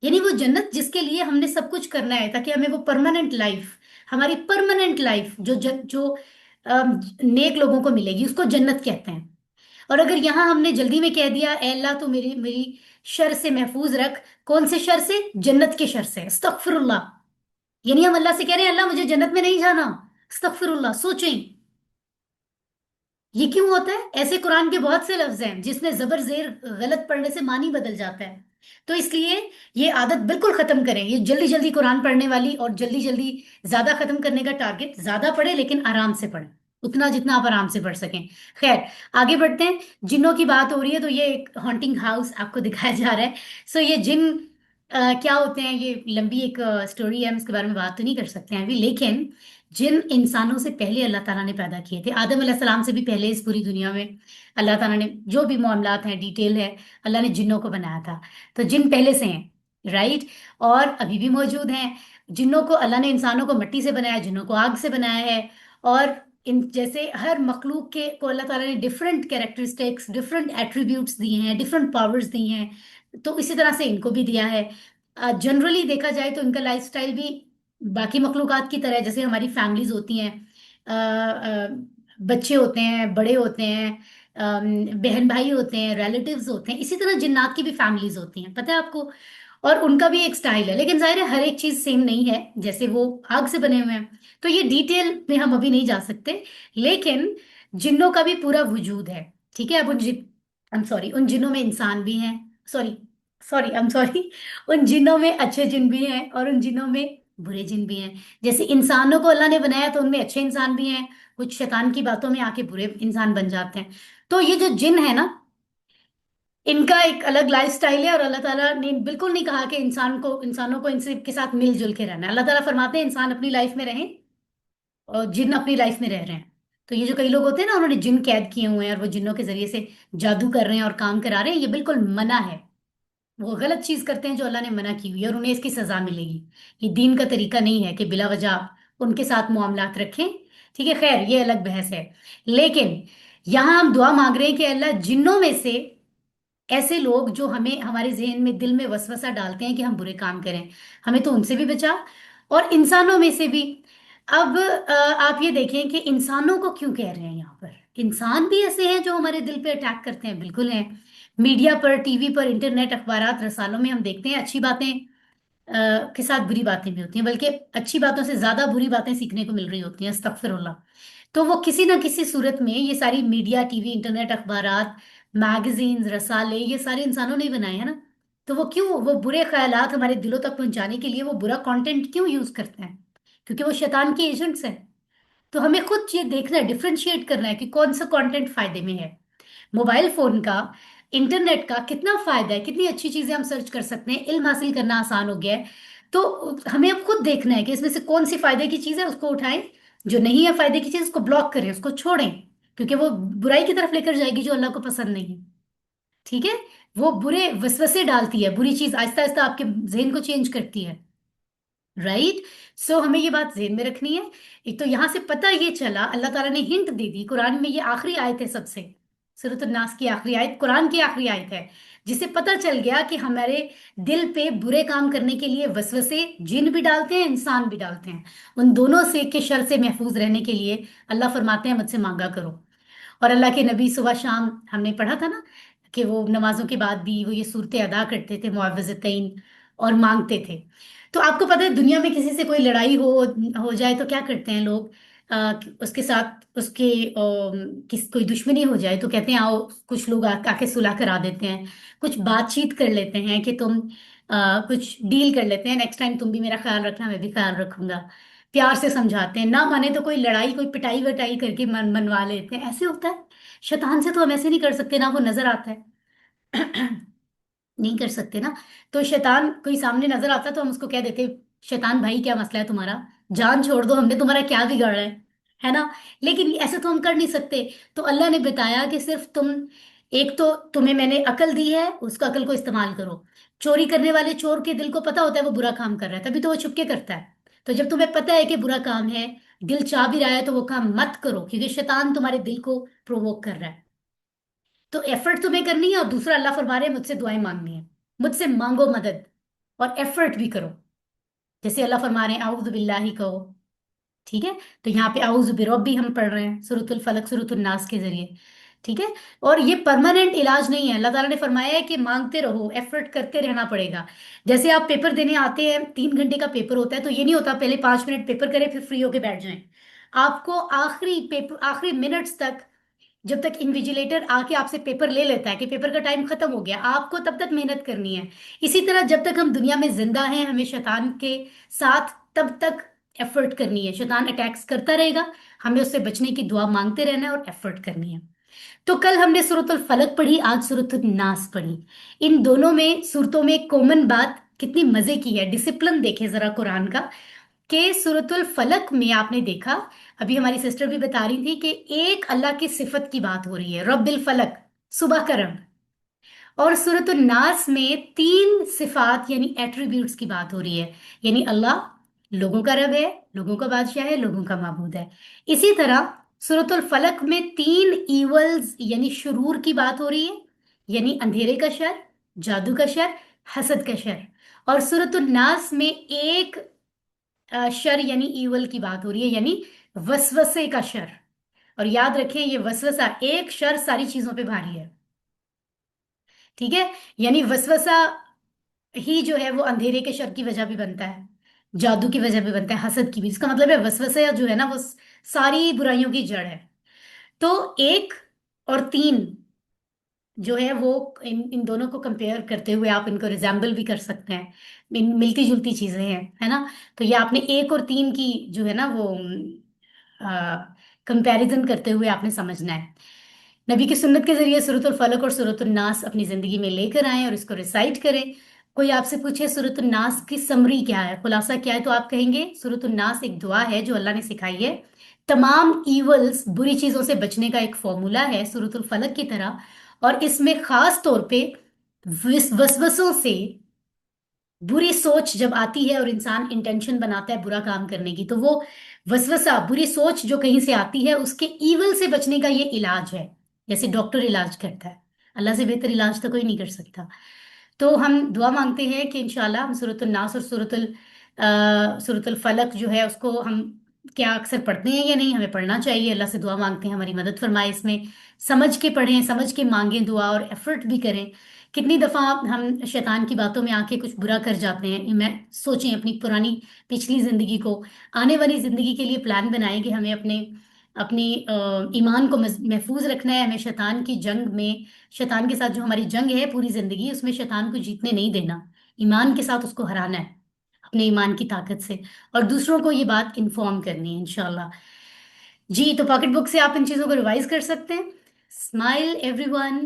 یعنی وہ جنت جس کے لیے ہم نے سب کچھ کرنا ہے تاکہ ہمیں وہ پرماننٹ لائف، ہماری پرماننٹ لائف جو نیک لوگوں کو ملے گی، اس کو جنت کہتے ہیں. اور اگر یہاں ہم نے جلدی میں کہہ دیا اے اللہ تو میری میری شر سے محفوظ رکھ، کون سے شر سے؟ جنت کے شر سے. استغفر اللہ. یعنی ہم اللہ سے کہہ رہے ہیں اللہ مجھے جنت میں نہیں جانا. استغفر اللہ. سوچیں یہ کیوں ہوتا ہے؟ ایسے قرآن کے بہت سے لفظ ہیں جس میں زبر زیر غلط پڑھنے سے معنی بدل جاتا ہے. تو اس لیے یہ عادت بالکل ختم کریں. یہ جلدی جلدی قرآن پڑھنے والی اور جلدی جلدی زیادہ ختم کرنے کا ٹارگٹ، زیادہ پڑھیں لیکن آرام سے پڑھیں، اتنا جتنا آپ آرام سے پڑھ سکیں. خیر آگے بڑھتے ہیں. جنوں کی بات ہو رہی ہے تو یہ ایک ہانٹنگ ہاؤس آپ کو دکھایا جا رہا ہے. سو یہ جن کیا ہوتے ہیں، یہ لمبی ایک سٹوری ہے، ہم اس کے بارے میں بات تو نہیں کر سکتے ہیں ابھی. لیکن جن انسانوں سے پہلے اللہ تعالیٰ نے پیدا کیے تھے، آدم علیہ السلام سے بھی پہلے اس پوری دنیا میں اللہ تعالیٰ نے جو بھی معاملات ہیں ڈیٹیل ہے، اللہ نے جنوں کو بنایا تھا. تو جن پہلے سے ہیں، رائٹ، اور ابھی بھی موجود ہیں. جنوں کو اللہ نے انسانوں کو مٹی سے بنایا، جنوں کو آگ سے بنایا ہے. اور ان جیسے ہر مخلوق کے کو اللہ تعالیٰ نے ڈفرینٹ کیریکٹرسٹکس، ڈفرینٹ ایٹریبیوٹس دیے ہیں، ڈفرینٹ پاورز دی ہیں، تو اسی طرح سے ان کو بھی دیا ہے. جنرلی دیکھا جائے تو ان کا لائف سٹائل بھی باقی مخلوقات کی طرح ہے. جیسے ہماری فیملیز ہوتی ہیں، بچے ہوتے ہیں، بڑے ہوتے ہیں، بہن بھائی ہوتے ہیں، ریلیٹیوز ہوتے ہیں، اسی طرح جنات کی بھی فیملیز ہوتی ہیں، پتہ ہے آپ کو. اور ان کا بھی ایک سٹائل ہے، لیکن ظاہر ہے ہر ایک چیز سیم نہیں ہے. جیسے وہ آگ سے بنے ہوئے ہیں تو یہ ڈیٹیل میں ہم ابھی نہیں جا سکتے. لیکن جنوں کا بھی پورا وجود ہے. ٹھیک ہے. اب ان جنوں میں انسان بھی ہیں. سوری سوری ان جنوں میں اچھے جن بھی ہیں اور ان جنوں میں برے جن بھی ہیں. جیسے انسانوں کو اللہ نے بنایا تو ان میں اچھے انسان بھی ہیں، کچھ شیطان کی باتوں میں آ کے برے انسان بن جاتے ہیں. تو یہ جو جن ہے نا، ان کا ایک الگ لائف سٹائل ہے. اور اللہ تعالیٰ نے بالکل نہیں کہا کہ انسانوں کو ان سے کے ساتھ مل جل کے رہنا ہے. اللہ تعالیٰ فرماتے ہیں انسان اپنی لائف میں رہیں اور جن اپنی لائف میں رہ رہے ہیں. تو یہ جو کئی لوگ ہوتے ہیں نا، انہوں نے جن قید کیے ہوئے ہیں اور وہ جنوں کے ذریعے سے جادو کر رہے ہیں اور کام کرا رہے ہیں، یہ بالکل منع ہے. وہ غلط چیز کرتے ہیں جو اللہ نے منع کی ہوئی ہے اور انہیں اس کی سزا ملے گی. یہ دین کا طریقہ نہیں ہے کہ بلا وجہ ان کے ساتھ معاملات رکھیں. ٹھیک ہے. خیر یہ الگ بحث ہے. لیکن یہاں ہم دعا مانگ رہے ہیں کہ اللہ جنوں میں سے ایسے لوگ جو ہمیں ہمارے ذہن میں دل میں وسوسہ ڈالتے ہیں کہ ہم برے کام کریں، ہمیں تو ان سے بھی بچا، اور انسانوں میں سے بھی. اب آپ یہ دیکھیں کہ انسانوں کو کیوں کہہ رہے ہیں یہاں پر. انسان بھی ایسے ہیں جو ہمارے دل پہ اٹیک کرتے ہیں، بالکل ہیں. میڈیا پر، ٹی وی پر، انٹرنیٹ، اخبارات، رسالوں میں ہم دیکھتے ہیں اچھی باتیں کے ساتھ بری باتیں بھی ہوتی ہیں، بلکہ اچھی باتوں سے زیادہ بری باتیں سیکھنے کو مل رہی ہوتی ہیں. استغفر اللہ. تو وہ کسی نہ کسی صورت میں یہ ساری میڈیا، ٹی وی، انٹرنیٹ، اخبارات، میگزینز، رسالے، یہ سارے انسانوں نے ہی بنائے ہیں نا. تو وہ کیوں وہ برے خیالات ہمارے دلوں تک پہنچانے کے لیے وہ برا کانٹینٹ کیوں یوز کرتے ہیں؟ کیونکہ وہ شیطان کے ایجنٹس ہیں. تو ہمیں خود یہ دیکھنا ہے، ڈفرینشیٹ کرنا ہے کہ کون سا کانٹینٹ فائدے میں ہے. موبائل فون کا، انٹرنیٹ کا کتنا فائدہ ہے، کتنی اچھی چیزیں ہم سرچ کر سکتے ہیں، علم حاصل کرنا آسان ہو گیا ہے. تو ہمیں اب خود دیکھنا ہے کہ اس میں سے کون سی فائدے کی چیز ہے، اس کو اٹھائیں. جو نہیں ہے فائدے کی چیز اس کو بلاک کریں، اس کو چھوڑیں، کیونکہ وہ برائی کی طرف لے کر جائے گی جو اللہ کو پسند نہیں ہے. ٹھیک ہے. وہ برے وسوسے ڈالتی ہے، بری چیز آہستہ آہستہ آپ کے ذہن کو چینج کرتی ہے. رائٹ. سو ہمیں یہ بات ذہن میں رکھنی ہے. ایک تو یہاں سے پتہ یہ چلا، اللہ تعالیٰ نے ہنٹ دے دی. قرآن میں یہ آخری آیت ہے، سب سے سورۃ الناس کی آخری آیت، قرآن کی آخری آیت ہے، جسے پتہ چل گیا کہ ہمارے دل پہ برے کام کرنے کے لیے وسوسے جن بھی ڈالتے ہیں، انسان بھی ڈالتے ہیں. ان دونوں سے کے شر سے محفوظ رہنے کے لیے اللہ فرماتے ہیں مجھ سے مانگا کرو. اور اللہ کے نبی صبح شام ہم نے پڑھا تھا نا کہ وہ نمازوں کے بعد بھی وہ یہ صورتیں ادا کرتے تھے، معوذتین، اور مانگتے تھے. تو آپ کو پتہ ہے دنیا میں کسی سے کوئی لڑائی ہو جائے تو کیا کرتے ہیں لوگ؟ اس کے ساتھ اس کے کوئی دشمنی ہو جائے تو کہتے ہیں آؤ، کچھ لوگ آ کے صلح کرا دیتے ہیں، کچھ بات چیت کر لیتے ہیں کہ تم کچھ ڈیل کر لیتے ہیں، نیکسٹ ٹائم تم بھی میرا خیال رکھنا، میں بھی خیال رکھوں گا. प्यार से समझाते हैं, ना माने तो कोई लड़ाई कोई पिटाई वटाई करके मनवा लेते हैं, ऐसे होता है। शैतान से तो हम ऐसे नहीं कर सकते, ना वो नजर आता है। नहीं कर सकते ना। तो शैतान कोई सामने नजर आता तो हम उसको कह देते, शैतान भाई क्या मसला है तुम्हारा, जान छोड़ दो, हमने तुम्हारा क्या बिगाड़ा है ना। लेकिन ऐसे तो हम कर नहीं सकते। तो अल्लाह ने बताया कि सिर्फ तुम, एक तो तुम्हें मैंने अकल दी है, उसका अकल को इस्तेमाल करो। चोरी करने वाले चोर के दिल को पता होता है वो बुरा काम कर रहा है, तभी तो वो छुप के करता है। तो जब तुम्हें पता है कि बुरा काम है, दिल चाह भी रहा है, तो वो काम मत करो, क्योंकि शैतान तुम्हारे दिल को प्रोवोक कर रहा है। तो एफर्ट तुम्हें करनी है, और दूसरा अल्लाह फरमा रहे हैं मुझसे दुआएं मांगनी है, मुझसे मांगो मदद, और एफर्ट भी करो। जैसे अल्लाह फरमा रहे हैं आऊज़ु बिल्लाही कहो, ठीक है। तो यहाँ पे आऊज़ु बिरब्बी हम पढ़ रहे हैं सूरतुल फलक सूरतुल नास के जरिए, ठीक है। और ये परमानेंट इलाज नहीं है, अल्लाह ताला ने फरमाया है कि मांगते रहो, एफर्ट करते रहना पड़ेगा। जैसे आप पेपर देने आते हैं, 3 घंटे का पेपर होता है, तो ये नहीं होता पहले 5 मिनट पेपर करें फिर फ्री होके बैठ जाएं। आपको आखिरी पेपर, आखिरी मिनट्स तक, जब तक इन्विजिलेटर आके आपसे पेपर ले लेता है कि पेपर का टाइम खत्म हो गया, आपको तब तक मेहनत करनी है। इसी तरह जब तक हम दुनिया में जिंदा हैं, हमें शैतान के साथ तब तक एफर्ट करनी है। शैतान अटैक्स करता रहेगा, हमें उससे बचने की दुआ मांगते रहना है और एफर्ट करनी है। तो कल हमने सूरतुल फलक पढ़ी, आज सूरतुल नास पढ़ी। इन दोनों में सूरतों में कॉमन बात कितनी मजे की है, डिसिप्लिन देखे जरा कुरान का। के सूरतुल फलक में आपने देखा, अभी हमारी सिस्टर भी बता रही थी कि एक अल्लाह की सिफत की बात हो रही है, रब्बिल फलक, सुबह का रब। और सूरतुल नास में 3 सिफात यानी एट्रीब्यूट्स की बात हो रही है, यानी अल्लाह लोगों का रब है, लोगों का बादशाह है, लोगों का माबूद है। इसी तरह सूरतुल फलक में 3 ईवल्स यानी शुरूर की बात हो रही है, यानी अंधेरे का शर, जादू का शर, हसद का शर। और सूरतुल नास में एक शर यानी ईवल की बात हो रही है, यानी वसवसे का शर। और याद रखें ये वसवसा, एक शर सारी चीजों पे भारी है, ठीक है। यानी वसवसा ही जो है वो अंधेरे के शर की वजह भी बनता है, जादू की वजह भी बनता है, हसद की भी। इसका मतलब है वसवसा जो है ना, वो सारी बुराइयों की जड़ है। तो 1 और 3 जो है वो, इन इन दोनों को कंपेयर करते हुए आप इनको रिजेंबल भी कर सकते हैं, मिलती जुलती चीजें हैं, है ना। तो ये आपने 1 और 3 की जो है ना वो कंपैरिजन करते हुए आपने समझना है। नबी की सुन्नत के जरिए सूरतुल फलक और सूरतुल नास अपनी जिंदगी में लेकर आए और इसको रिसाइट करें। कोई आपसे पूछे सूरतुल नास की समरी क्या है, खुलासा क्या है, तो आप कहेंगे सूरतुल नास एक दुआ है जो अल्लाह ने सिखाई है, तमाम ईवल्स बुरी चीजों से बचने का एक फॉर्मूला है सूरतुल फलक की तरह। और इसमें खास तौर पे वसवसों से, बुरी सोच जब आती है और इंसान इंटेंशन बनाता है बुरा काम करने की, तो वो वसवसा, बुरी सोच जो कहीं से आती है, उसके ईवल से बचने का ये इलाज है। जैसे डॉक्टर इलाज करता है, अल्लाह से बेहतर इलाज तो कोई नहीं कर सकता। तो हम दुआ मांगते हैं कि इंशाल्लाह हम सूरतुल नास और सूरतुल फलक जो है उसको हम क्या अक्सर पढ़ते हैं या नहीं, हमें पढ़ना चाहिए। अल्लाह से दुआ मांगते हैं हमारी मदद फरमाए इसमें, समझ के पढ़ें, समझ के मांगें दुआ, और एफर्ट भी करें। कितनी दफा हम शैतान की बातों में आके कुछ बुरा कर जाते हैं। मैं सोचें अपनी पुरानी पिछली जिंदगी को, आने वाली जिंदगी के लिए प्लान बनाएं कि हमें अपने अपनी ईमान को महफूज रखना है, हमें शैतान की जंग में, शैतान के साथ जो हमारी जंग है पूरी जिंदगी, उसमें शैतान को जीतने नहीं देना, ईमान के साथ उसको हराना है अपने ईमान की ताकत से। और दूसरों को ये बात इन्फॉर्म करनी है इंशाल्लाह। जी, तो पॉकेट बुक से आप इन चीज़ों को रिवाइज कर सकते हैं। स्माइल एवरीवन,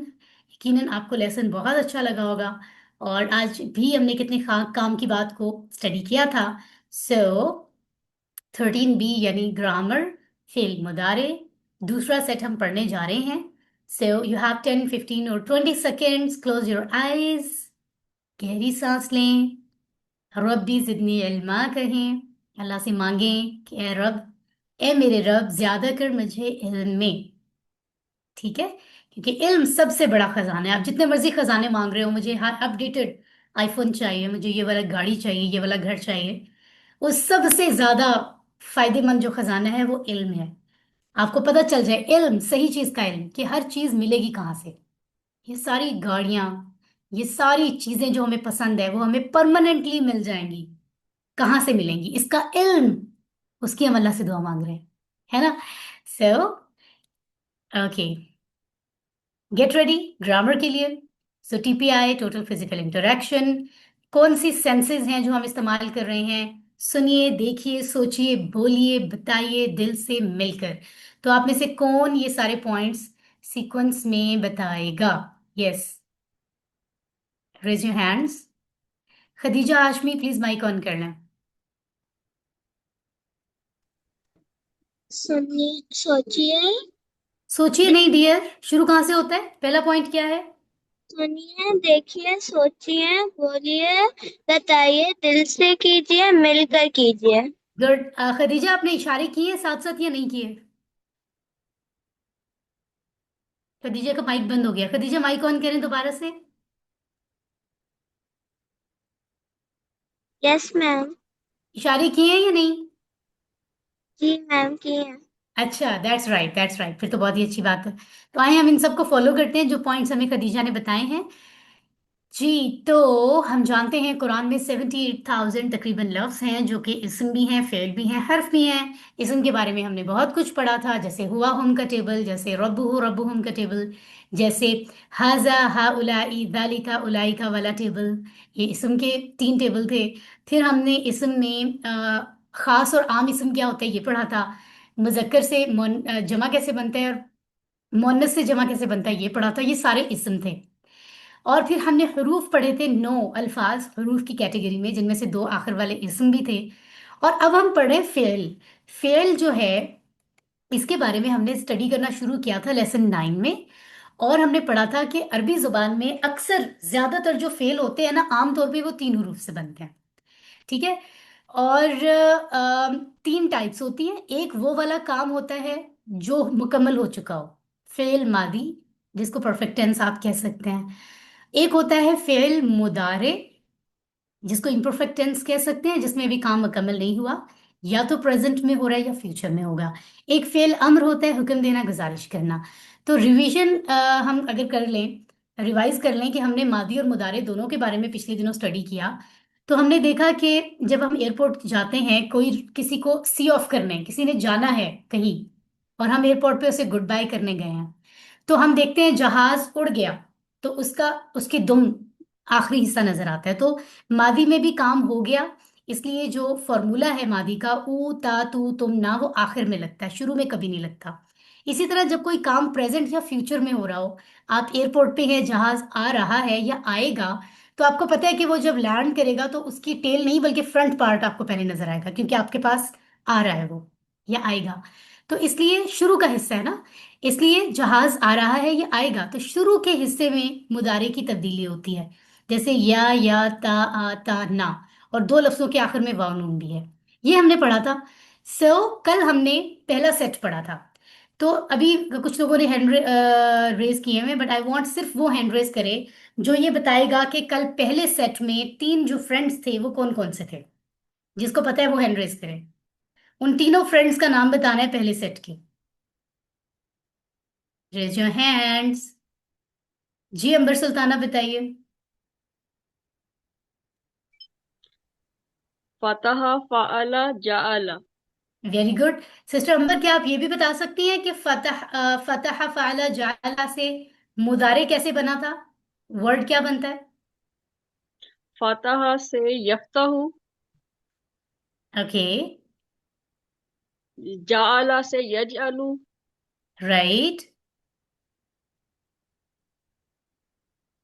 यकीनन आपको लेसन बहुत अच्छा लगा होगा। और आज भी हमने कितने काम की बात को स्टडी किया था। सो 13B यानी ग्रामर, फेल मुदारे, दूसरा सेट हम पढ़ने जा रहे हैं। सो यू हैव 10, 15 और 20 सेकेंड्स, क्लोज योर आईज, गहरी सांस लें, रब्बी जिदनी इल्मा कहें, अल्लाह से मांगें कि ए रब, ए मेरे रब ज्यादा कर मुझे इल्म में, ठीक है। क्योंकि इल्म सबसे बड़ा खजाना है। आप जितने मर्जी खजाने मांग रहे हो, मुझे हर अपडेटेड आईफोन चाहिए, मुझे ये वाला गाड़ी चाहिए, ये वाला घर चाहिए, उस सबसे ज्यादा फायदेमंद जो खजाना है वो इल्म है। आपको पता चल जाए इल्म, सही चीज का इल्म, कि हर चीज मिलेगी कहाँ से। ये सारी गाड़ियां, ये सारी चीजें जो हमें पसंद है वो हमें परमानेंटली मिल जाएंगी, कहाँ से मिलेंगी, इसका इल्म, उसकी हम अल्लाह से दुआ मांग रहे हैं, है ना। So okay, get ready grammar के लिए। सो टीपीआई, टोटल फिजिकल इंटरेक्शन, कौन सी सेंसेस हैं जो हम इस्तेमाल कर रहे हैं सुनिए, देखिए, सोचिए, बोलिए, बताइए दिल से मिलकर। तो आप में से कौन ये सारे पॉइंट्स सीक्वेंस में बताएगा? Yes, raise your hands. Khadija, Ashmi, please mic on कर लें। सुनिए, सोचिए। सोचिए नहीं डियर, शुरू कहाँ से होता है? पहला पॉइंट क्या है? सुनिए, देखिए, सोचिए, बोलिए, बताइए, दिल से कीजिए, मिलकर कीजिए। गुड। खदीजा, आपने इशारे किए साथ साथ या नहीं किए? खदीजा का माइक बंद हो गया। खदीजा, माइक ऑन करें दोबारा से। Yes ma'am. इशारे किए हैं या नहीं? जी मैम, किए। अच्छा, दैट्स राइट, दैट्स राइट, फिर तो बहुत ही अच्छी बात है। तो आइए हम इन सबको फॉलो करते हैं जो पॉइंट्स हमें खदीजा ने बताए हैं। जी, तो हम जानते हैं कुरान में 78,000 तकरीबन लफ्ज हैं जो कि इसम भी हैं, फ़ेल भी हैं, हर्फ भी हैं। इसम के बारे में हमने बहुत कुछ पढ़ा था, जैसे हुआ हम का टेबल, जैसे रब्बुहु हम का टेबल, जैसे हाजा हा उलाई दालिका उलाई का वाला टेबल। ये इसम के 3 टेबल थे। फिर हमने इसम में खास और आम इसम क्या होता है ये पढ़ा था। मुजक्कर से जमा कैसे बनता है और मुअन्नस से जमा कैसे बनता है ये पढ़ा था। ये सारे इसम थे। और फिर हमने हरूफ पढ़े थे, 9 अल्फाज हरूफ की कैटेगरी में, जिनमें से 2 आखिर वाले इसम भी थे। और अब हम पढ़े फेल। फेल जो है, इसके बारे में हमने स्टडी करना शुरू किया था लेसन 9 में। और हमने पढ़ा था कि अरबी जुबान में अक्सर ज्यादातर जो फेल होते हैं ना, आमतौर पे वो 3 हरूफ से बनते हैं। ठीक है। और 3 टाइप्स होती हैं। एक वो वाला काम होता है जो मुकम्मल हो चुका हो, फेल मादी, जिसको परफेक्ट टेंस आप कह सकते हैं। एक होता है फेल मुदारे, जिसको इम्परफेक्ट टेंस कह सकते हैं, जिसमें अभी काम मुकम्मल नहीं हुआ, या तो प्रेजेंट में हो रहा है या फ्यूचर में होगा। एक फेल अम्र होता है, हुक्म देना, गुजारिश करना। तो रिवीजन हम अगर कर लें, रिवाइज कर लें कि हमने मादी और मुदारे दोनों के बारे में पिछले दिनों स्टडी किया। तो हमने देखा कि जब हम एयरपोर्ट जाते हैं, कोई किसी को सी ऑफ करने, किसी ने जाना है कहीं, और हम एयरपोर्ट पे उसे गुड बाय करने गए हैं, तो हम देखते हैं जहाज उड़ गया, तो उसका उसके दुम आखिरी हिस्सा नजर आता है। तो मादी में भी काम हो गया, इसलिए जो फॉर्मूला है मादी का, ऊ ता तू तुम ना, वो आखिर में लगता है, शुरू में कभी नहीं लगता। इसी तरह जब कोई काम प्रेजेंट या फ्यूचर में हो रहा हो, आप एयरपोर्ट पे हैं, जहाज आ रहा है या आएगा, तो आपको पता है कि वो जब लैंड करेगा तो उसकी टेल नहीं बल्कि फ्रंट पार्ट आपको पहले नजर आएगा, क्योंकि आपके पास आ रहा है वो, या आएगा। तो इसलिए शुरू का हिस्सा है ना, इसलिए जहाज आ रहा है या आएगा, तो शुरू के हिस्से में मुदारे की तब्दीली होती है, जैसे या ता आ ता ना। और 2 लफ्जों के आखिर में वाव नून भी है। ये हमने पढ़ा था। कल हमने पहला सेट पढ़ा था। तो अभी कुछ लोगों ने हैंड रेज किए हैं, बट आई वांट सिर्फ वो हैंड रेज करे जो ये बताएगा कि कल पहले सेट में 3 जो फ्रेंड्स थे वो कौन कौन से थे। जिसको पता है वो हैंड रेज करे। उन तीनों फ्रेंड्स का नाम बताना है पहले सेट के। Raise your hands. जी अंबर सुल्ताना, बताइए। फतह, फ़अला, जअला। Very good. सिस्टर अंबर, क्या आप ये भी बता सकती हैं कि फतह फ़अला जअला से मुदारे कैसे बना था? वर्ड क्या बनता है? फतह से यफ्तहु, ओके। जअला से यजअलु, राइट।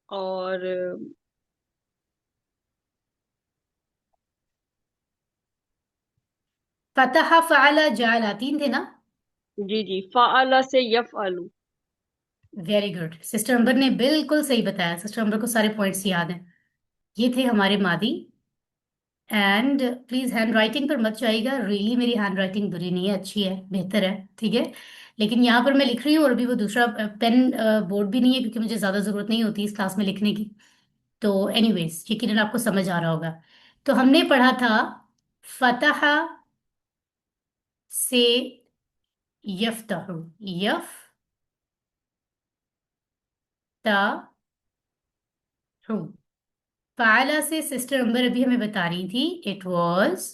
और फतह फ़अला जअला 3 थे ना? जी जी, फ़अला से यफ़अलु। वेरी गुड, सिस्टर अंबर ने बिल्कुल सही बताया। सिस्टर अंबर को सारे पॉइंट्स याद हैं। ये थे हमारे मादी। एंड प्लीज हैंड राइटिंग पर मत जाइएगा, रियली मेरी हैंड राइटिंग बुरी नहीं है, अच्छी है, बेहतर है, ठीक है। लेकिन यहाँ पर मैं लिख रही हूँ, और अभी वो दूसरा पेन बोर्ड भी नहीं है, क्योंकि मुझे ज़्यादा ज़रूरत नहीं होती इस क्लास में लिखने की। तो एनीवेज, यकीनन आपको समझ आ रहा होगा। तो हमने पढ़ा था फतह से यफ्तहु, यफ्तहु। फाला से सिस्टर अंबर अभी हमें बता रही थी, इट वॉज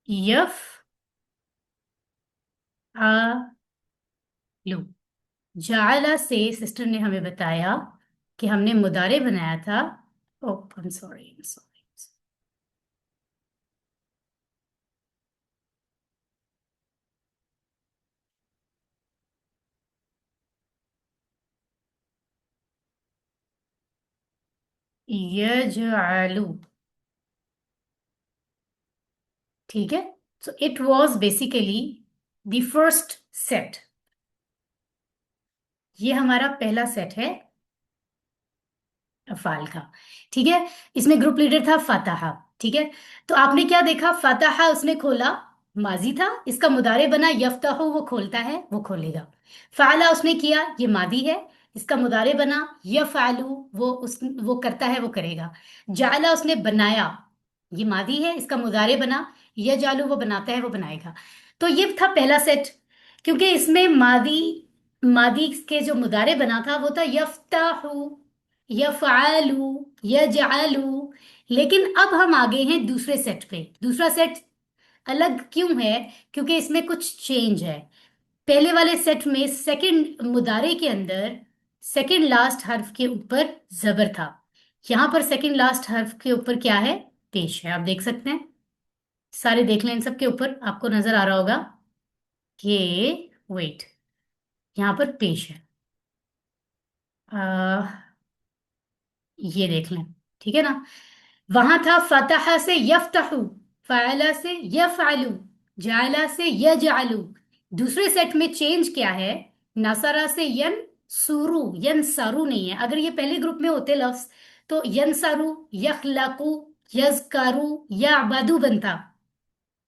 यफ लू। जाला से सिस्टर ने हमें बताया कि हमने मुदारे बनाया था। ओ, आई एम सॉरी, यजअलु। ठीक है, so it was basically the first set. ये हमारा पहला सेट है अफाल का। ठीक है, इसमें ग्रुप लीडर था फतहा। ठीक है, तो आपने क्या देखा, फतहा उसने खोला, माजी था, इसका मुदारे बना यफ्तहु, वो खोलता है, वो खोलेगा। फाला उसने किया, ये मादी है, इसका मुदारे बना यफअलु, वो करता है, वो करेगा। जाला उसने बनाया, ये मादी है, इसका मुदारे बना यजालु, वो बनाता है, वो बनाएगा। तो ये था पहला सेट। क्योंकि इसमें मादी मादी के जो मुदारे बना था वो था यफ्ताहु, यफ़अलु, यजअलु। लेकिन अब हम आ गए हैं दूसरे सेट पे। दूसरा सेट अलग क्यों है? क्योंकि इसमें कुछ चेंज है। पहले वाले सेट में सेकंड मुदारे के अंदर सेकंड लास्ट हर्फ के ऊपर जबर था। यहां पर सेकंड लास्ट हर्फ के ऊपर क्या है? पेश है। आप देख सकते हैं, सारे देख लें, इन सब के ऊपर आपको नजर आ रहा होगा कि वेट, यहां पर पेश है। ये देख लें, ठीक है ना। वहां था फतह से यफ्तहु, फ़अला से यफ़अलु, जाला से यजअलु। दूसरे सेट में चेंज क्या है? नसरा से यनसुरु, यनसरु नहीं है। अगर ये पहले ग्रुप में होते लफ्ज तो यनसरु, यखलकु, यज़करु, यअबदु बनता,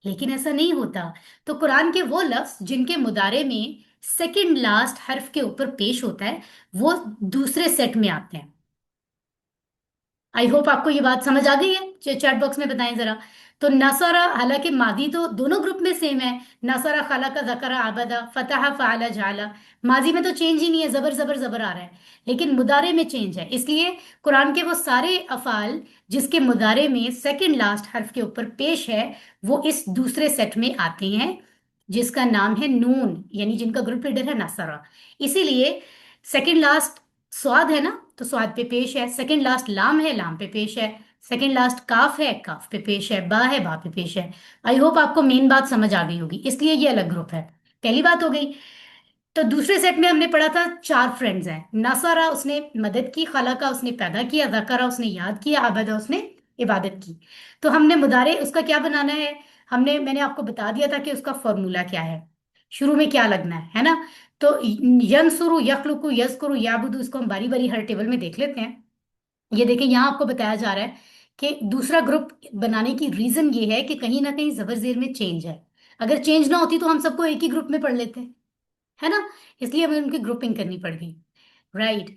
लेकिन ऐसा नहीं होता। तो कुरान के वो लफ्ज जिनके मुदारे में सेकंड लास्ट हर्फ के ऊपर पेश होता है वो दूसरे सेट में आते हैं। आई होप आपको ये बात समझ आ गई है। चैट बॉक्स में बताएं जरा। तो नसरा, हालांकि मादी तो दोनों ग्रुप में सेम है, नसरा खलका ज़करा आबदा फतहा फ़अला जाला। माजी में तो चेंज ही नहीं है, जबर जबर जबर आ रहा है, लेकिन मुदारे में चेंज है। इसलिए कुरान के वो सारे अफाल जिसके मुदारे में सेकंड लास्ट हर्फ के ऊपर पेश है वो इस दूसरे सेट में आते हैं, जिसका नाम है नून, यानी जिनका ग्रुप लीडर है नसरा। इसीलिए सेकंड लास्ट स्वाद है ना, तो स्वाद पे पेश है। सेकंड लास्ट लाम है, लाम पे पेश है। सेकंड लास्ट काफ है, काफ पे पेश है। बा है, बा पे पेश है। आई होप आपको मेन बात समझ आ गई होगी, इसलिए ये अलग ग्रुप है। पहली बात हो गई। तो दूसरे सेट में हमने पढ़ा था चार फ्रेंड्स हैं। नसरा उसने मदद की, खलका उसने पैदा किया, ज़करा उसने याद किया, अबदा उसने इबादत की। तो हमने मुदारे उसका क्या बनाना है? मैंने आपको बता दिया था कि उसका फॉर्मूला क्या है, शुरू में क्या लगना है ना। तो यनसुरु, यखलुकु, यज़कुरु, याबुदु, इसको हम बारी बारी हर टेबल में देख लेते हैं। ये देखिए, यहाँ आपको बताया जा रहा है कि दूसरा ग्रुप बनाने की रीजन ये है कि कहीं ना कहीं जबर जेर में चेंज है। अगर चेंज ना होती तो हम सबको एक ही ग्रुप में पढ़ लेते, है ना। इसलिए हमें उनकी ग्रुपिंग करनी पड़ गई, राइट।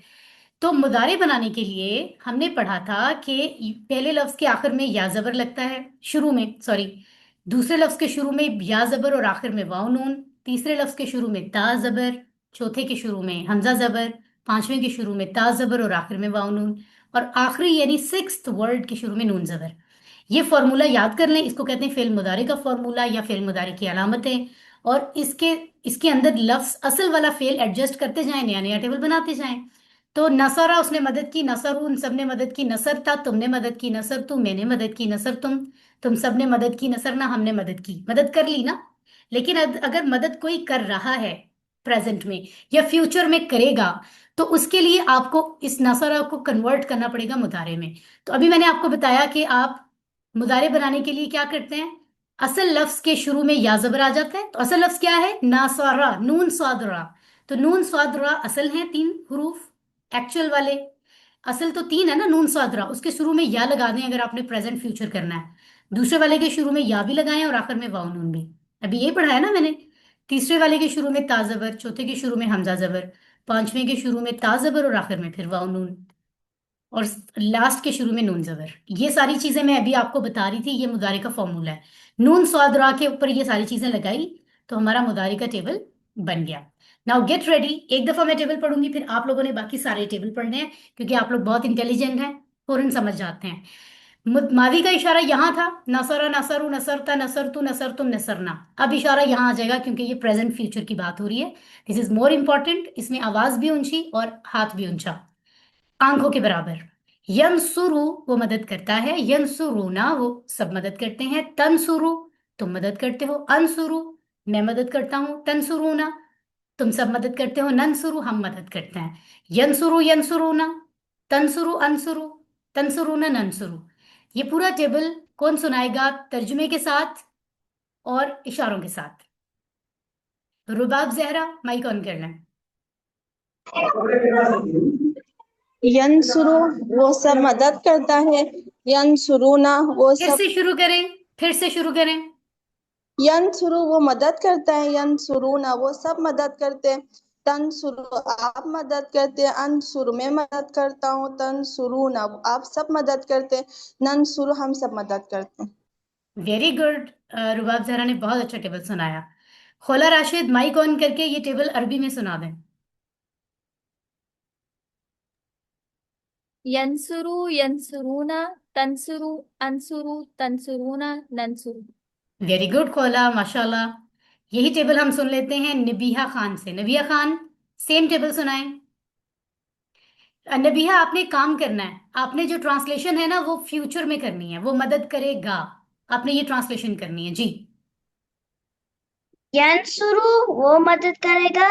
तो मुदारे बनाने के लिए हमने पढ़ा था कि पहले लफ्ज के आखिर में या जबर लगता है, शुरू में, सॉरी, दूसरे लफ्ज के शुरू में या जबर और आखिर में वाव नून, तीसरे लफ्ज के शुरू में ता जबर, चौथे के शुरू में हमजा जबर, पांचवें के शुरू में ता जबर और आखिर में वाव नून, और आखिरी यानी सिक्स्थ वर्ड के शुरू में नून जबर। ये फॉर्मूला याद कर लें, इसको कहते हैं फेल मुदारे का फॉर्मूला या फेल मुदारे की अलामतें। और इसके इसके अंदर लफ्ज असल वाला फेल एडजस्ट करते जाएं, नया नया टेबल बनाते जाएं। तो नसरा उसने मदद की, नसर उन सब ने मदद की, नसर था तुमने मदद की, नसर तुम मैंने मदद की, नसर तुम सब ने मदद की, नसर ना हमने मदद की, मदद कर ली ना। लेकिन अगर मदद कोई कर रहा है प्रेजेंट में या फ्यूचर में करेगा तो उसके लिए आपको इस नसरा को कन्वर्ट करना पड़ेगा मुदारे में। तो अभी मैंने आपको बताया कि आप मुदारे बनाने के लिए क्या करते हैं, असल लफ्ज के शुरू में या जबर आ जाता है। तो असल लफ्ज क्या है? नासरा, नून स्वाद रा। तो नून स्वाद रा असल है तीन हरूफ, एक्चुअल वाले असल तो तीन है ना, नून स्वाद रा, उसके शुरू में या लगा दें अगर आपने प्रेजेंट फ्यूचर करना है। दूसरे वाले के शुरू में या भी लगाएं और आखिर में वाव नून भी। अभी ये पढ़ा है ना मैंने। तीसरे वाले के शुरू में ता जबर, चौथे के शुरू में हमजा जबर, पांचवें के शुरू में ता जबर और आखिर में फिर वाव नून, और लास्ट के शुरू में नून जबर। ये सारी चीजें मैं अभी आपको बता रही थी, ये मुदारे का फॉर्मूला है। नून स्वाद रा के ऊपर ये सारी चीजें लगाई तो हमारा मुदारे का टेबल बन गया। नाउ गेट रेडी, एक दफा मैं टेबल पढ़ूंगी फिर आप लोगों ने बाकी सारे टेबल पढ़ने हैं, क्योंकि आप लोग बहुत इंटेलिजेंट हैं, फौरन समझ जाते हैं। मादी का इशारा यहाँ था, नसरा, नसरु, नसरता, नसरतु, नसरतुम, नसरना। अब इशारा यहाँ आ जाएगा क्योंकि ये प्रेजेंट फ्यूचर की बात हो रही है। दिस इज मोर इंपॉर्टेंट, इसमें आवाज भी ऊंची और हाथ भी ऊंचा, आंखों के बराबर। यंसुरु वो मदद करता है, यंसुरुना वो सब मदद करते हैं, तंसुरु तुम मदद करते हो, अनसुरु मैं मदद करता हूँ, तंसुरुना तुम सब मदद करते हो, नंसुरु हम मदद करते हैं। यंसुरु यंसुरुना, तंसुरु अनसुरु तंसुरूना नंसुरू। ये पूरा टेबल कौन सुनाएगा तर्जुमे के साथ और इशारों के साथ? रुबाब जहरा, माइक ऑन करना है। यंसुरु वो सब मदद करता है, यंसुरुना वो फिर सब से शुरू करें, फिर से शुरू करें। यंसुरु वो मदद करता है, यंसुरुना वो सब मदद करते हैं, तंसुरु आप मदद करते हैं, अनसुरु मैं मदद करता हूँ, तंसुरुना आप सब मदद करते हैं, नंसुरु हम सब मदद करते हैं। Very good. रुबाब जहरा ने बहुत अच्छा टेबल सुनाया। खोला राशिद, माइक ऑन करके ये टेबल अरबी में सुना दें। यंसुरु यंसुरूना तंसुरु अंसुरु तंसुरूना नंसुरु। वेरी गुड खोला, माशाल्लाह। यही टेबल हम सुन लेते हैं नबीहा खान से। नबीहा खान, सेम टेबल सुनाएं। नबीहा, आपने काम करना है, आपने जो ट्रांसलेशन है ना वो फ्यूचर में करनी है, वो मदद करेगा। आपने ये ट्रांसलेशन करनी है जी। यंसुरु वो मदद करेगा,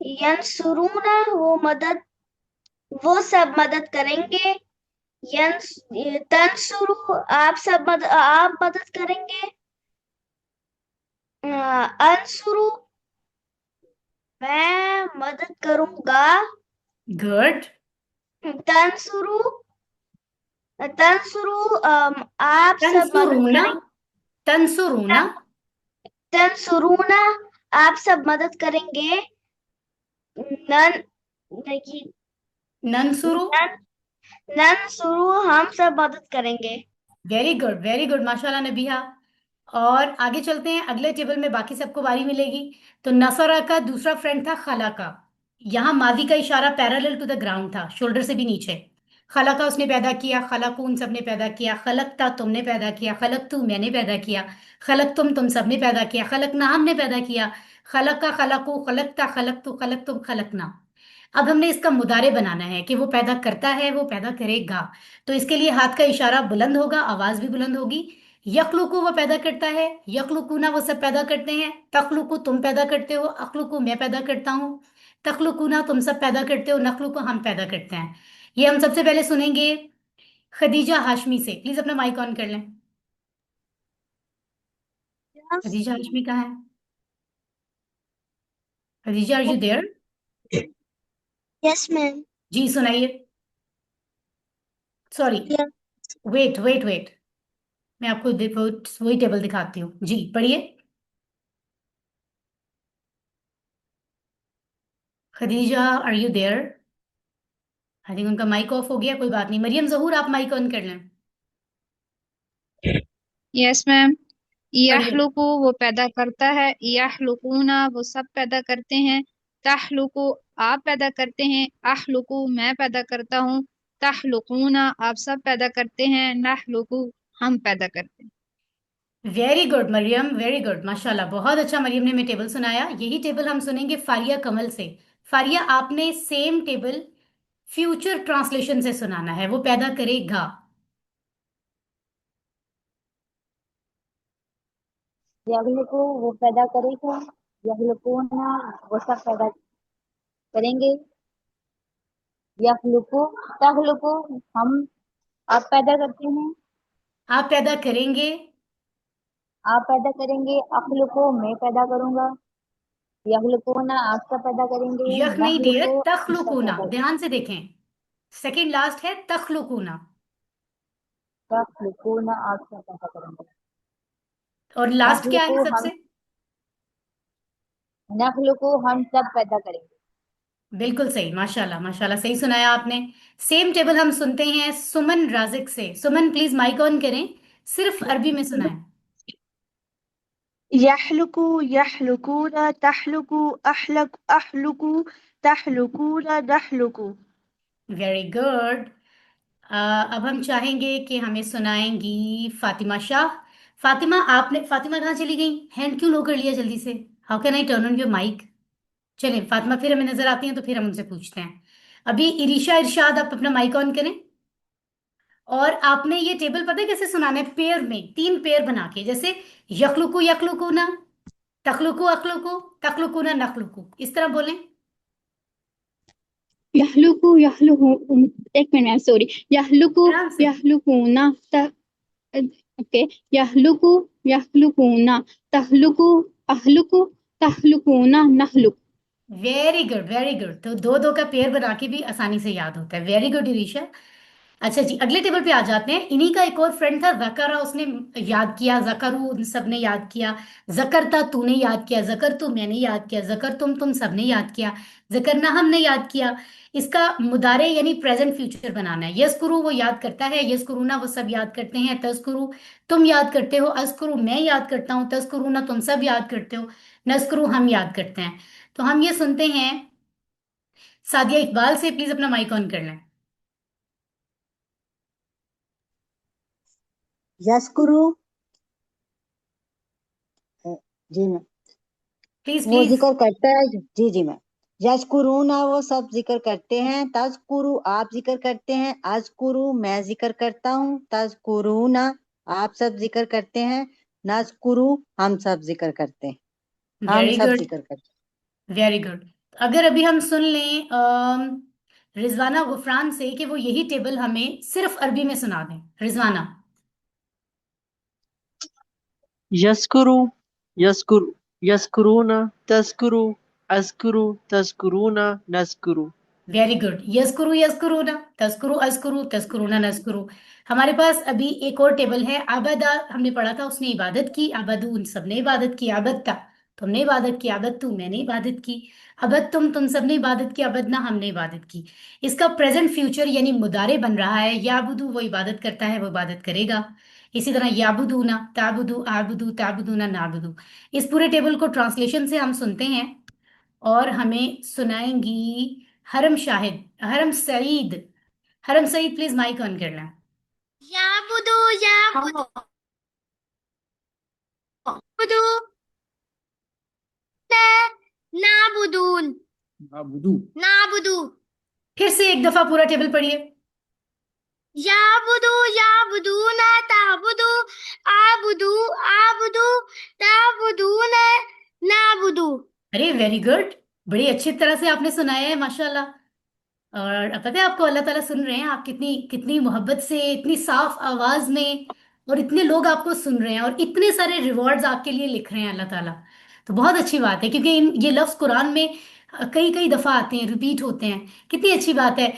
यंसुरूना वो सब मदद करेंगे, यंस तंसुरु आप मदद करेंगे, अंसुरु मैं मदद करूंगा, गुड। तंसुरु तंसुरु आप सब मदद तंसुरूना, करेंगे, तंसुरूना, तंसुरूना आप सब मदद करेंगे, नन नहीं, नंसुरु। नंसुरु हम सब मदद करेंगे। वेरी गुड माशाल्लाह नबीहा। और आगे चलते हैं, अगले टेबल में बाकी सबको बारी मिलेगी। तो नसरा का दूसरा फ्रेंड था खला का। यहाँ मादी का इशारा पैरेलल टू द ग्राउंड था, शोल्डर से भी नीचे। खला का उसने पैदा किया, खला को उन सब ने पैदा किया, खलक था तुमने पैदा किया, खलक तू मैंने पैदा किया, खलक तुम सब ने पैदा किया, खलक ना हमने पैदा किया, खलक का खलकू खलक था खलक तू खलक तुम खलक ना। अब हमने इसका मुदारे बनाना है कि वो पैदा करता है, वो पैदा करेगा। तो इसके लिए हाथ का इशारा बुलंद होगा, आवाज भी बुलंद होगी। यखलुकु वो पैदा करता है, यखलुकुना वो सब पैदा करते हैं, तखलुकु तुम पैदा करते हो, अखलुकु मैं पैदा करता हूँ, तखलुकुना तुम सब पैदा करते हो, नखलुकु हम पैदा करते हैं। ये हम सबसे पहले सुनेंगे खदीजा हाशमी से। प्लीज अपना माइक ऑन कर लें। खदीजा हाशमी कहाँ है? Khadija, are you there? Yes ma'am. जी सुनाइए। सॉरी, वेट वेट वेट, मैं आपको वही टेबल दिखाती हूँ जी, पढ़िए। Khadija, are you there? I think उनका माइक ऑफ हो गया, कोई बात नहीं। मरियम जहूर, आप माइक ऑन कर लें। Yes ma'am. पढ़िए। यहलुकु वो पैदा करता है, यहलुकूना वो सब पैदा करते हैं, तहलुकु आप पैदा करते हैं, अहलुकु मैं पैदा करता हूँ, तहलुकूना आप सब पैदा करते हैं, नहलुकु हम पैदा करते हैं। Very good Maryam, very good माशाल्लाह, बहुत अच्छा मरियम ने हमें टेबल सुनाया। यही टेबल हम सुनेंगे फारिया कमल से। फारिया, आपने सेम टेबल फ्यूचर ट्रांसलेशन से सुनाना है, वो पैदा करेगा। यगलुको वो पैदा करेगा, यगलुकोना वो सब पैदा करेंगे, यखलुको तखलुको हम आप पैदा करते हैं, आप पैदा करेंगे, आप पैदा करेंगे, अखलुको मैं पैदा करूंगा, यखलुकोना आप सब पैदा करेंगे, यख नहीं डियर, नखलुको हम सब तखलुकूना, पैदा ध्यान से देखें, सेकंड लास्ट है तखलुकूना। तखलुकोना आप सब पैदा करेंगे, और लास्ट क्या है नखलुको हम सबसे? नखलुको हम सब पैदा करेंगे। बिल्कुल सही, माशाल्लाह माशाल्लाह, सही सुनाया आपने। सेम टेबल हम सुनते हैं सुमन राजिक से। सुमन प्लीज माइक ऑन करें, सिर्फ अरबी में सुनाएं। यहलुकु यहलुकूना तहलुकु अहलुकु तहलुकूना नहलुकु। Very good. अब हम चाहेंगे कि हमें सुनाएंगी फातिमा शाह। फातिमा, आपने, फातिमा कहाँ चली गई? हैंड क्यों लो कर लिया जल्दी से? How can I turn on your mic? चलिए फातिमा फिर हमें नजर आती हैं तो फिर हम उनसे पूछते हैं। अभी इरिशा इरशाद, आप अपना माइक ऑन करें। और आपने ये टेबल पता है कैसे सुनाना है? पेयर में, तीन पेयर बना के, जैसे यखलुकु यखलुकु ना, तखलुकु अखलुकु, तखलुकु ना नखलुकु, इस तरह बोलें। यहलुकु यहलुहु एक मिनट मैम सॉरी यहलुकु आराम से। यहलुकुना ओके यहलुकु यहलुकुना तहलुकु अहलुकु तहलुकुना नहलुक। Very good very good. तो दो दो का पेयर बना के भी आसानी से याद होता है। Very good Irisha. अच्छा जी, अगले टेबल पे आ जाते हैं। इन्हीं का एक और फ्रेंड था जकरा, उसने याद किया। जकरू उन सब ने याद किया। जकरता तूने याद किया। जकर तू मैंने याद किया। जकर तुम सबने याद किया। जकरना हमने याद किया। इसका मुदारे यानी प्रेजेंट फ्यूचर बनाना है। यस्कुरु वो याद करता है। यस्कुरुना वो सब याद करते हैं। तस्कुरु तुम याद करते हो। अस्कुरु मैं याद करता हूँ। तस्कुरुना तुम सब याद करते हो। नस्कुरु हम याद करते हैं। तो हम ये सुनते हैं सादिया इकबाल से। प्लीज अपना माइक ऑन कर लें। यस्कुरु जी मैम प्लीज वो प्लीज। जिक्र करता है। जी जी मैम यस्कुरूना वो सब जिक्र करते हैं। तज़कुरु आप जिक्र करते हैं। अज़कुरु मैं जिक्र करता हूँ। तज़कुरूना आप सब जिक्र करते हैं। नज़कुरु हम सब जिक्र करते हैं। हम वेरी सब गुड जिक्र करते वेरी गुड। अगर अभी हम सुन लें रिजवाना गुफरान से कि वो यही टेबल हमें सिर्फ अरबी में सुना दें। रिजवाना। यस्कुरु यस्कुरु यस्कुरूना तस्कुरु अस्कुरु तस्कुरूना नस्कुरु। Very good. यस्कुरु यस्कुरूना तस्कुरु अस्कुरु तस्कुरूना नस्कुरु। हमारे पास अभी एक और टेबल है। आबदा हमने पढ़ा था, उसने इबादत की। आबदू उन सबने इबादत की। आबदता तुमने इबादत की। आबदतू मैंने इबादत की। अबद तुम सबने इबादत की। अबदना हमने इबादत की। इसका प्रेजेंट फ्यूचर यानी मुदारे बन रहा है। याबुदू वो इबादत करता है, वो इबादत करेगा। इसी तरह याबुदूना ताबुदू आबुदू ताबुदूना नाबुदू। इस पूरे टेबल को ट्रांसलेशन से हम सुनते हैं और हमें सुनाएंगी हरम शाहिद, हरम सईद। हरम सईद प्लीज माइक ऑन करना। याबुदू याबुदू ना नाबुदून नाबुदू नाबुदू फिर से एक दफा पूरा टेबल पढ़िए। याबुदू याबुदूना ताबुदू आबुदू आबुदू ताबुदूना नाबुदू। अरे वेरी गुड, बड़ी अच्छी तरह से आपने सुनाया है माशाल्लाह। और अब पता है आपको अल्लाह ताला सुन रहे हैं। आप कितनी कितनी मोहब्बत से, इतनी साफ आवाज में, और इतने लोग आपको सुन रहे हैं और इतने सारे रिवॉर्ड्स आपके लिए लिख रहे हैं अल्लाह ताला। तो बहुत अच्छी बात है, क्योंकि ये लफ्ज कुरान में कई कई दफा आते हैं, रिपीट होते हैं। कितनी अच्छी बात है।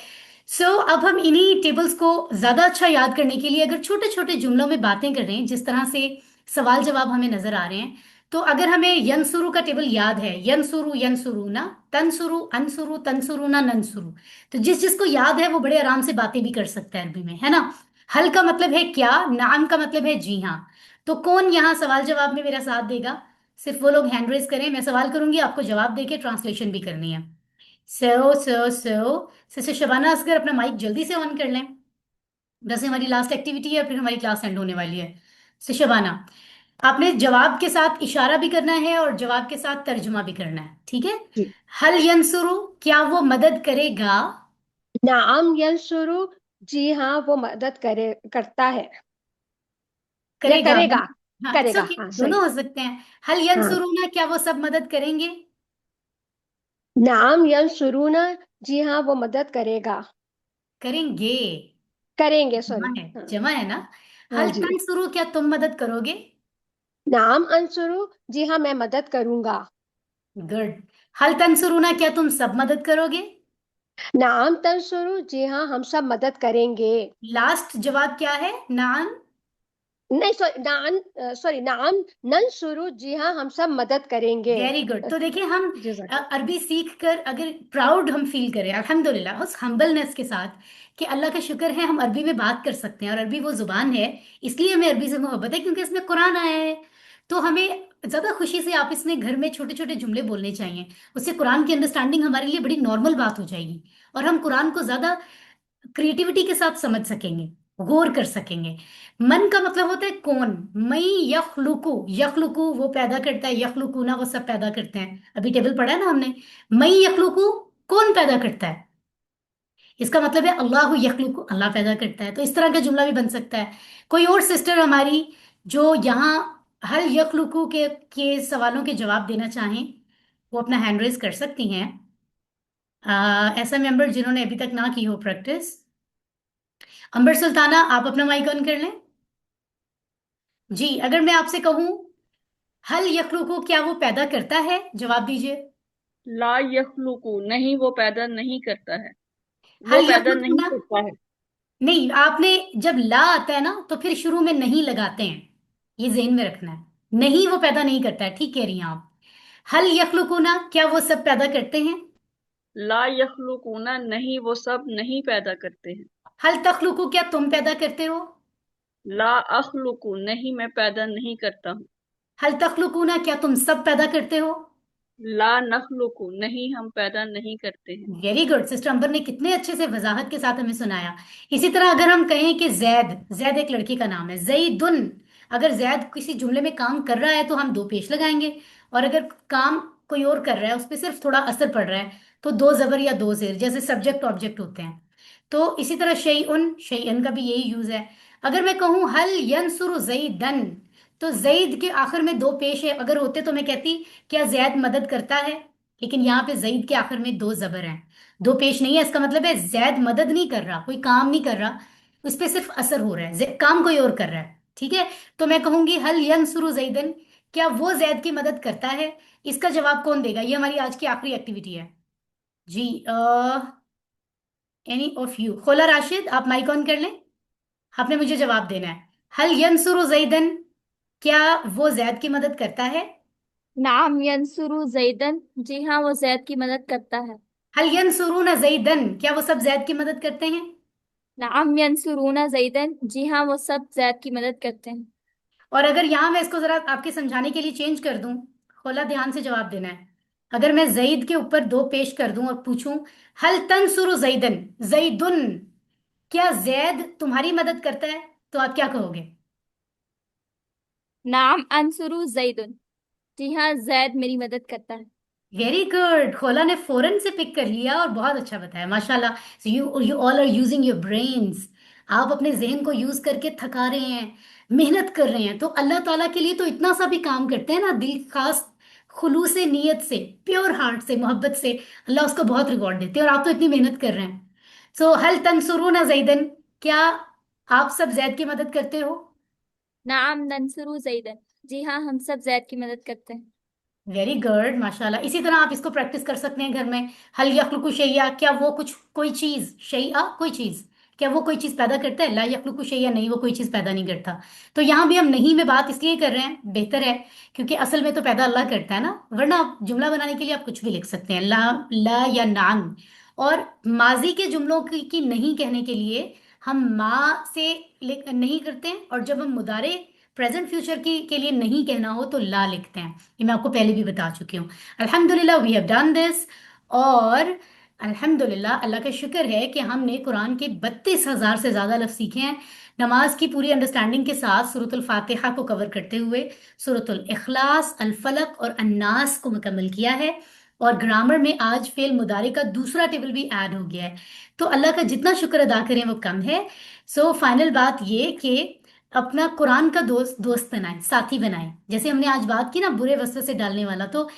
अब हम इन्हीं टेबल्स को ज्यादा अच्छा याद करने के लिए अगर छोटे छोटे जुमलों में बातें कर रहे हैं, जिस तरह से सवाल जवाब हमें नजर आ रहे हैं, तो अगर हमें यनसुरु का टेबल याद है, यनसुरु यनसुरु ना, तनसुरु अनसुरु तनसुरु ना ननसुरु, तो जिस जिसको याद है वो बड़े आराम से बातें भी कर सकता है अरबी में, है ना। हल का मतलब है क्या, नाम का मतलब है जी हाँ। तो कौन यहाँ सवाल जवाब में मेरा साथ देगा? सिर्फ वो लोग हैंड रेज करें। मैं सवाल करूंगी, आपको जवाब देके ट्रांसलेशन भी करनी है। सिस्टर शबाना असगर अपना माइक जल्दी से ऑन कर लें। वैसे हमारी लास्ट एक्टिविटी है, फिर हमारी क्लास एंड होने वाली है। सिस्टर शबाना, आपने जवाब के साथ इशारा भी करना है और जवाब के साथ तर्जुमा भी करना है, ठीक है। जी। हल यंसुरु क्या वो मदद करेगा? नाम यंसुरु जी हाँ वो मदद करता है या करेगा करेगा। हाँ, इट्स करेगा ओके, हाँ सही। दोनों हो सकते हैं। हल हाँ यंसुरु ना क्या वो सब मदद करेंगे? नाम यंसुरुना जी हाँ वो मदद करेगा। करेंगे। करेंगे जमा सॉरी। है, हाँ जमा है ना। हाँ हल जी। तंसुरु क्या तुम मदद करोगे? नाम अंसुरु जी हाँ मैं मदद करूंगा। गुड। हल तंसुरु ना क्या तुम सब मदद करोगे? नाम तंसुरु जी हाँ हम सब मदद करेंगे। लास्ट जवाब क्या है? नान। नहीं सॉरी नाम नंसुरु जी हाँ हम सब मदद करेंगे। Very good. तो देखिए हम जज़ाक अरबी सीख कर अगर प्राउड हम फील करें अल्हम्दुलिल्लाह, उस हम्बलनेस के साथ कि अल्लाह का शुक्र है हम अरबी में बात कर सकते हैं, और अरबी वो जुबान है, इसलिए हमें अरबी से मोहब्बत है क्योंकि इसमें कुरान आया है। तो हमें ज्यादा खुशी से आप इसमें घर में छोटे छोटे जुमले बोलने चाहिए। उससे कुरान की अंडरस्टैंडिंग हमारे लिए बड़ी नॉर्मल बात हो जाएगी, और हम कुरान को ज्यादा क्रिएटिविटी के साथ समझ सकेंगे, गौर कर सकेंगे। मन का मतलब होता है कौन। मई यखलुकु, यखलुकु वो पैदा करता है, यखलुकु ना वो सब पैदा करते हैं। अभी टेबल पढ़ा है ना हमने। मई यखलुकु कौन पैदा करता है, इसका मतलब है अल्लाह यखलुकु अल्लाह पैदा करता है। तो इस तरह का जुमला भी बन सकता है। कोई और सिस्टर हमारी जो यहाँ हल यखलुकु के सवालों के जवाब देना चाहें, वो अपना हैंड रेज कर सकती हैं। ऐसा मेंबर जिन्होंने अभी तक ना की हो प्रैक्टिस? अंबर सुल्ताना, आप अपना माइक ऑन कर लें। जी, अगर मैं आपसे कहूं हल यखलुकु, क्या वो पैदा करता है? जवाब दीजिए। ला यखलुकु, नहीं वो पैदा नहीं करता है, वो हल पैदा यखलुकु नहीं ना, करता है। नहीं, आपने जब ला आता है ना तो फिर शुरू में नहीं लगाते हैं, ये ज़हन में रखना है। नहीं, वो पैदा नहीं करता है, ठीक कह रही हैं आप। हल यखलुकु ना, क्या वो सब पैदा करते हैं? ला यखलुकुना, नहीं वो सब नहीं पैदा करते हैं। हल तखलुकु, क्या तुम पैदा करते हो? ला अखलुकु, नहीं मैं पैदा नहीं करता हूँ। हल तखलुकु ना, क्या तुम सब पैदा करते हो? ला नखलुकु, नहीं हम पैदा नहीं करते हैं। वेरी गुड, सिस्टर अंबर ने कितने अच्छे से वजाहत के साथ हमें सुनाया। इसी तरह अगर हम कहें कि जैद, जैद एक लड़की का नाम है, जईदुन, अगर जैद किसी जुमले में काम कर रहा है तो हम दो पेश लगाएंगे, और अगर काम कोई और कर रहा है, उस पर सिर्फ थोड़ा असर पड़ रहा है, तो दो जबर या दो जेर, जैसे सब्जेक्ट ऑब्जेक्ट होते हैं। तो इसी तरह शैउन, शैअन का भी यही यूज है। अगर मैं कहूँ हल यंसुरु जईदन, तो जईद के आखिर में दो पेश है, अगर होते तो मैं कहती क्या जैद मदद करता है, लेकिन यहाँ पे जईद के आखिर में दो जबर हैं, दो पेश नहीं है। इसका मतलब है जैद मदद नहीं कर रहा, कोई काम नहीं कर रहा, उस पे सिर्फ असर हो रहा है, काम कोई और कर रहा है, ठीक है। तो मैं कहूंगी हल यंसुरु जईदन, क्या वो जैद की मदद करता है? इसका जवाब कौन देगा? ये हमारी आज की आखिरी एक्टिविटी है जी। एनी ऑफ यू, खोला राशिद, आप माइक ऑन कर लें, आपने मुझे जवाब देना है। हल यंसुरु जईदन, क्या वो जैद की मदद करता है? नाम यंसुरु जैदन, जी हाँ वो जैद की मदद करता है। हल यंसुरुना जईदन, क्या वो सब जैद की मदद करते हैं? नाम यंसुरूना जैदन, जी हाँ वो सब जैद की मदद करते हैं। और अगर यहां मैं इसको जरा आपके समझाने के लिए चेंज कर दूं, खोला ध्यान से जवाब देना है। अगर मैं जईद के ऊपर दो पेश कर दूं और पूछूं हल तंसुरु जईदन, जईदुन, क्या जैद तुम्हारी मदद करता है, तो आप क्या कहोगे? नाम अंसुरु जैदुन, जी हाँ जैद मेरी मदद करता है। वेरी गुड, खोला ने फौरन से पिक कर लिया और बहुत अच्छा बताया, माशाल्लाह। So you all are using your brains, आप अपने जहन को यूज करके थका रहे हैं, मेहनत कर रहे हैं। तो अल्लाह ताला के लिए तो इतना सा भी काम करते हैं ना, दिल खास खुलूस नीयत से, प्योर हार्ट से, मोहब्बत से, अल्लाह उसको बहुत रिवॉर्ड देते हैं, और आप तो इतनी मेहनत कर रहे हैं। सो हल तंसुरूना जैदन, क्या आप सब जैद की मदद करते हो? नाम नंसुरु जैदन, जी हाँ हम सब जैद की मदद करते हैं। वेरी गुड, माशाल्लाह। इसी तरह आप इसको प्रैक्टिस कर सकते हैं घर में। हल यखलुकु शैया, क्या वो कुछ कोई चीज, शैया कोई चीज, क्या वो कोई चीज पैदा करता है? ला यखलुकु शैया, नहीं वो कोई चीज पैदा नहीं करता। तो यहाँ भी हम नहीं में बात इसलिए कर रहे हैं, बेहतर है, क्योंकि असल में तो पैदा अल्लाह करता है ना, वरना आप जुमला बनाने के लिए आप कुछ भी लिख सकते हैं, ला, ला या नाम। और माजी के जुमलों की नहीं कहने के लिए हम माँ से नहीं करते हैं, और जब हम मुदारे प्रेजेंट फ्यूचर की के लिए नहीं कहना हो तो ला लिखते हैं। ये मैं आपको पहले भी बता चुकी हूँ। अल्हम्दुलिल्लाह वी हैव डन दिस। और अल्हम्दुलिल्लाह, अल्लाह का शुक्र है कि हमने कुरान के 32,000 से ज़्यादा लफ्ज़ सीखे हैं, नमाज की पूरी अंडरस्टैंडिंग के साथ सूरतुल फातिहा को कवर करते हुए सूरतुल इखलास, अल फलक और अन्नास को मुकम्मल किया है। और ग्रामर में आज फेल मुदारे का दूसरा टेबल भी ऐड हो गया है। तो अल्लाह का जितना शुक्र अदा करें वो कम है। सो फाइनल बात ये कि अपना कुरान का दोस्त बनाएं, साथी बनाएं। जैसे हमने आज बात की ना बुरे वस्वसे से डालने वाला, तो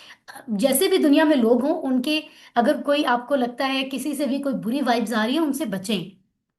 जैसे भी दुनिया में लोग हों, उनके अगर कोई आपको लगता है किसी से भी कोई बुरी वाइब्स आ रही है, उनसे बचें,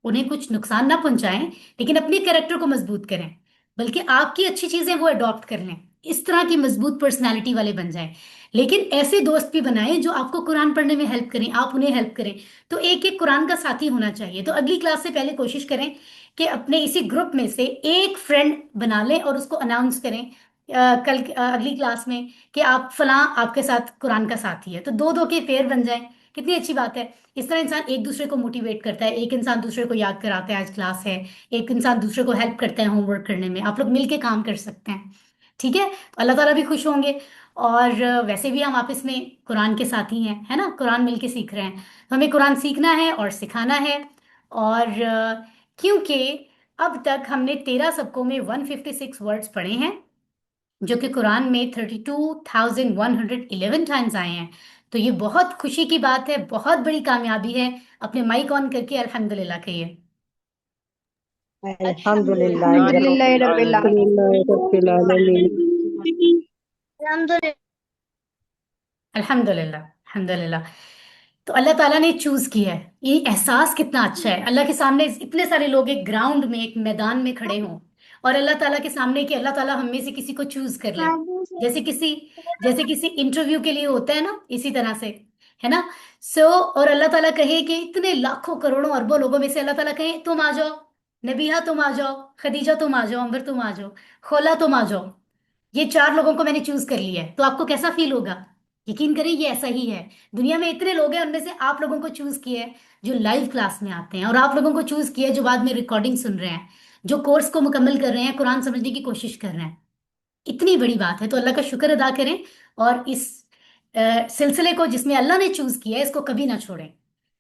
उन्हें कुछ नुकसान ना पहुंचाएं, लेकिन अपने कैरेक्टर को मजबूत करें, बल्कि आपकी अच्छी चीजें वो अडॉप्ट कर लें, इस तरह की मजबूत पर्सनालिटी वाले बन जाएं। लेकिन ऐसे दोस्त भी बनाएं जो आपको कुरान पढ़ने में हेल्प करें, आप उन्हें हेल्प करें। तो एक एक कुरान का साथी होना चाहिए। तो अगली क्लास से पहले कोशिश करें कि अपने इसी ग्रुप में से एक फ्रेंड बना लें और उसको अनाउंस करें अगली क्लास में कि आप फलां आपके साथ कुरान का साथी है, तो दो दो के पेयर बन जाएं। कितनी अच्छी बात है। इस तरह इंसान एक दूसरे को मोटिवेट करता है, एक इंसान दूसरे को याद कराता है आज क्लास है, एक इंसान दूसरे को हेल्प करता है होमवर्क करने में, आप लोग मिलके काम कर सकते हैं, ठीक है। तो अल्लाह ताला भी खुश होंगे। और वैसे भी हम आपस में कुरान के साथी हैं, है ना, कुरान मिलके सीख रहे हैं, तो हमें कुरान सीखना है और सिखाना है। और क्योंकि अब तक हमने 13 सबकों में 156 वर्ड्स पढ़े हैं, जो कि कुरान में 32,111 टाइम्स आए हैं, तो ये बहुत खुशी की बात है, बहुत बड़ी कामयाबी है। अपने माइक ऑन करके अल्हम्दुलिल्लाह कहिए। अल्हम्दुलिल्लाह अल्हम्दुलिल्लाह रब्बिल आलमीन। अल्हम्दुलिल्लाह। अल्हम्दुलिल्लाह, अल्हम्दुलिल्लाह। तो अल्लाह ताला ने चूज किया है। ये एहसास कितना अच्छा है, अल्लाह के सामने इतने सारे लोग एक ग्राउंड में, एक मैदान में खड़े हों और अल्लाह ताला के सामने कि अल्लाह ताला हम में से किसी को चूज कर ले, जैसे किसी जैसे किसी इंटरव्यू के लिए होता है ना, इसी तरह से, है ना। और अल्लाह ताला कहे कि इतने लाखों करोड़ों अरबों लोगों में से अल्लाह ताला कहे तुम आ जाओ, नबीहा तुम आ जाओ, खदीजा तुम आ जाओ, अंबर तुम आ जाओ, खोला तुम आ जाओ, ये 4 लोगों को मैंने चूज कर लिया है। तो आपको कैसा फील होगा? यकीन करें ये ऐसा ही है। दुनिया में इतने लोग हैं, उनमें से आप लोगों को चूज किया है जो लाइव क्लास में आते हैं, और आप लोगों को चूज किया है जो बाद में रिकॉर्डिंग सुन रहे हैं, जो कोर्स को मुकम्मल कर रहे हैं, कुरान समझने की कोशिश कर रहे हैं। इतनी बड़ी बात है, तो अल्लाह का शुक्र अदा करें और इस सिलसिले को जिसमें अल्लाह ने चूज किया है इसको कभी ना छोड़ें।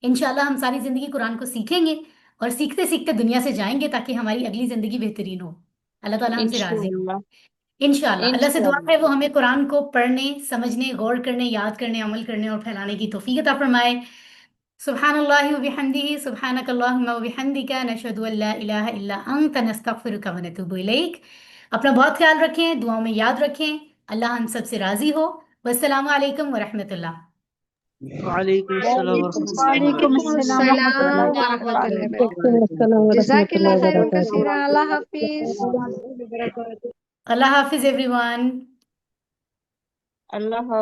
इंशाल्लाह हम सारी जिंदगी कुरान को सीखेंगे और सीखते सीखते दुनिया से जाएंगे ताकि हमारी अगली जिंदगी बेहतरीन हो। अल्लाह ताला हमसे राजी हो इंशाल्लाह इंशाल्लाह। अल्लाह से दुआ है इंशाल्लाह। वो हमें कुरान को पढ़ने, समझने, गौर करने, याद करने, अमल करने और फैलाने की तौफीक अता फरमाए। सुब्हानल्लाहि व बिहम्दिही, सुब्हानकल्लाहुम्मा व बिहम्दिका, नशहदु अल्ला इलाहा इल्ला अंत, नस्तगफिरुका व नतूबु इलैक। अपना बहुत ख्याल रखें, दुआओं में याद रखें। अल्लाह हम सब से राजी हो। वस्सलामु अलैकुम व रहमतुल्लाह। वालेकुम अस्सलाम वालेकुम वरहमतुल्लाह अस्सलाम व रहमतुल्लाहि व बरकातहू। जज़ाकिल्लाह खैरन कसीरा। अल्लाह हाफिज। अल्लाह हाफिज एवरीवन। अल्लाह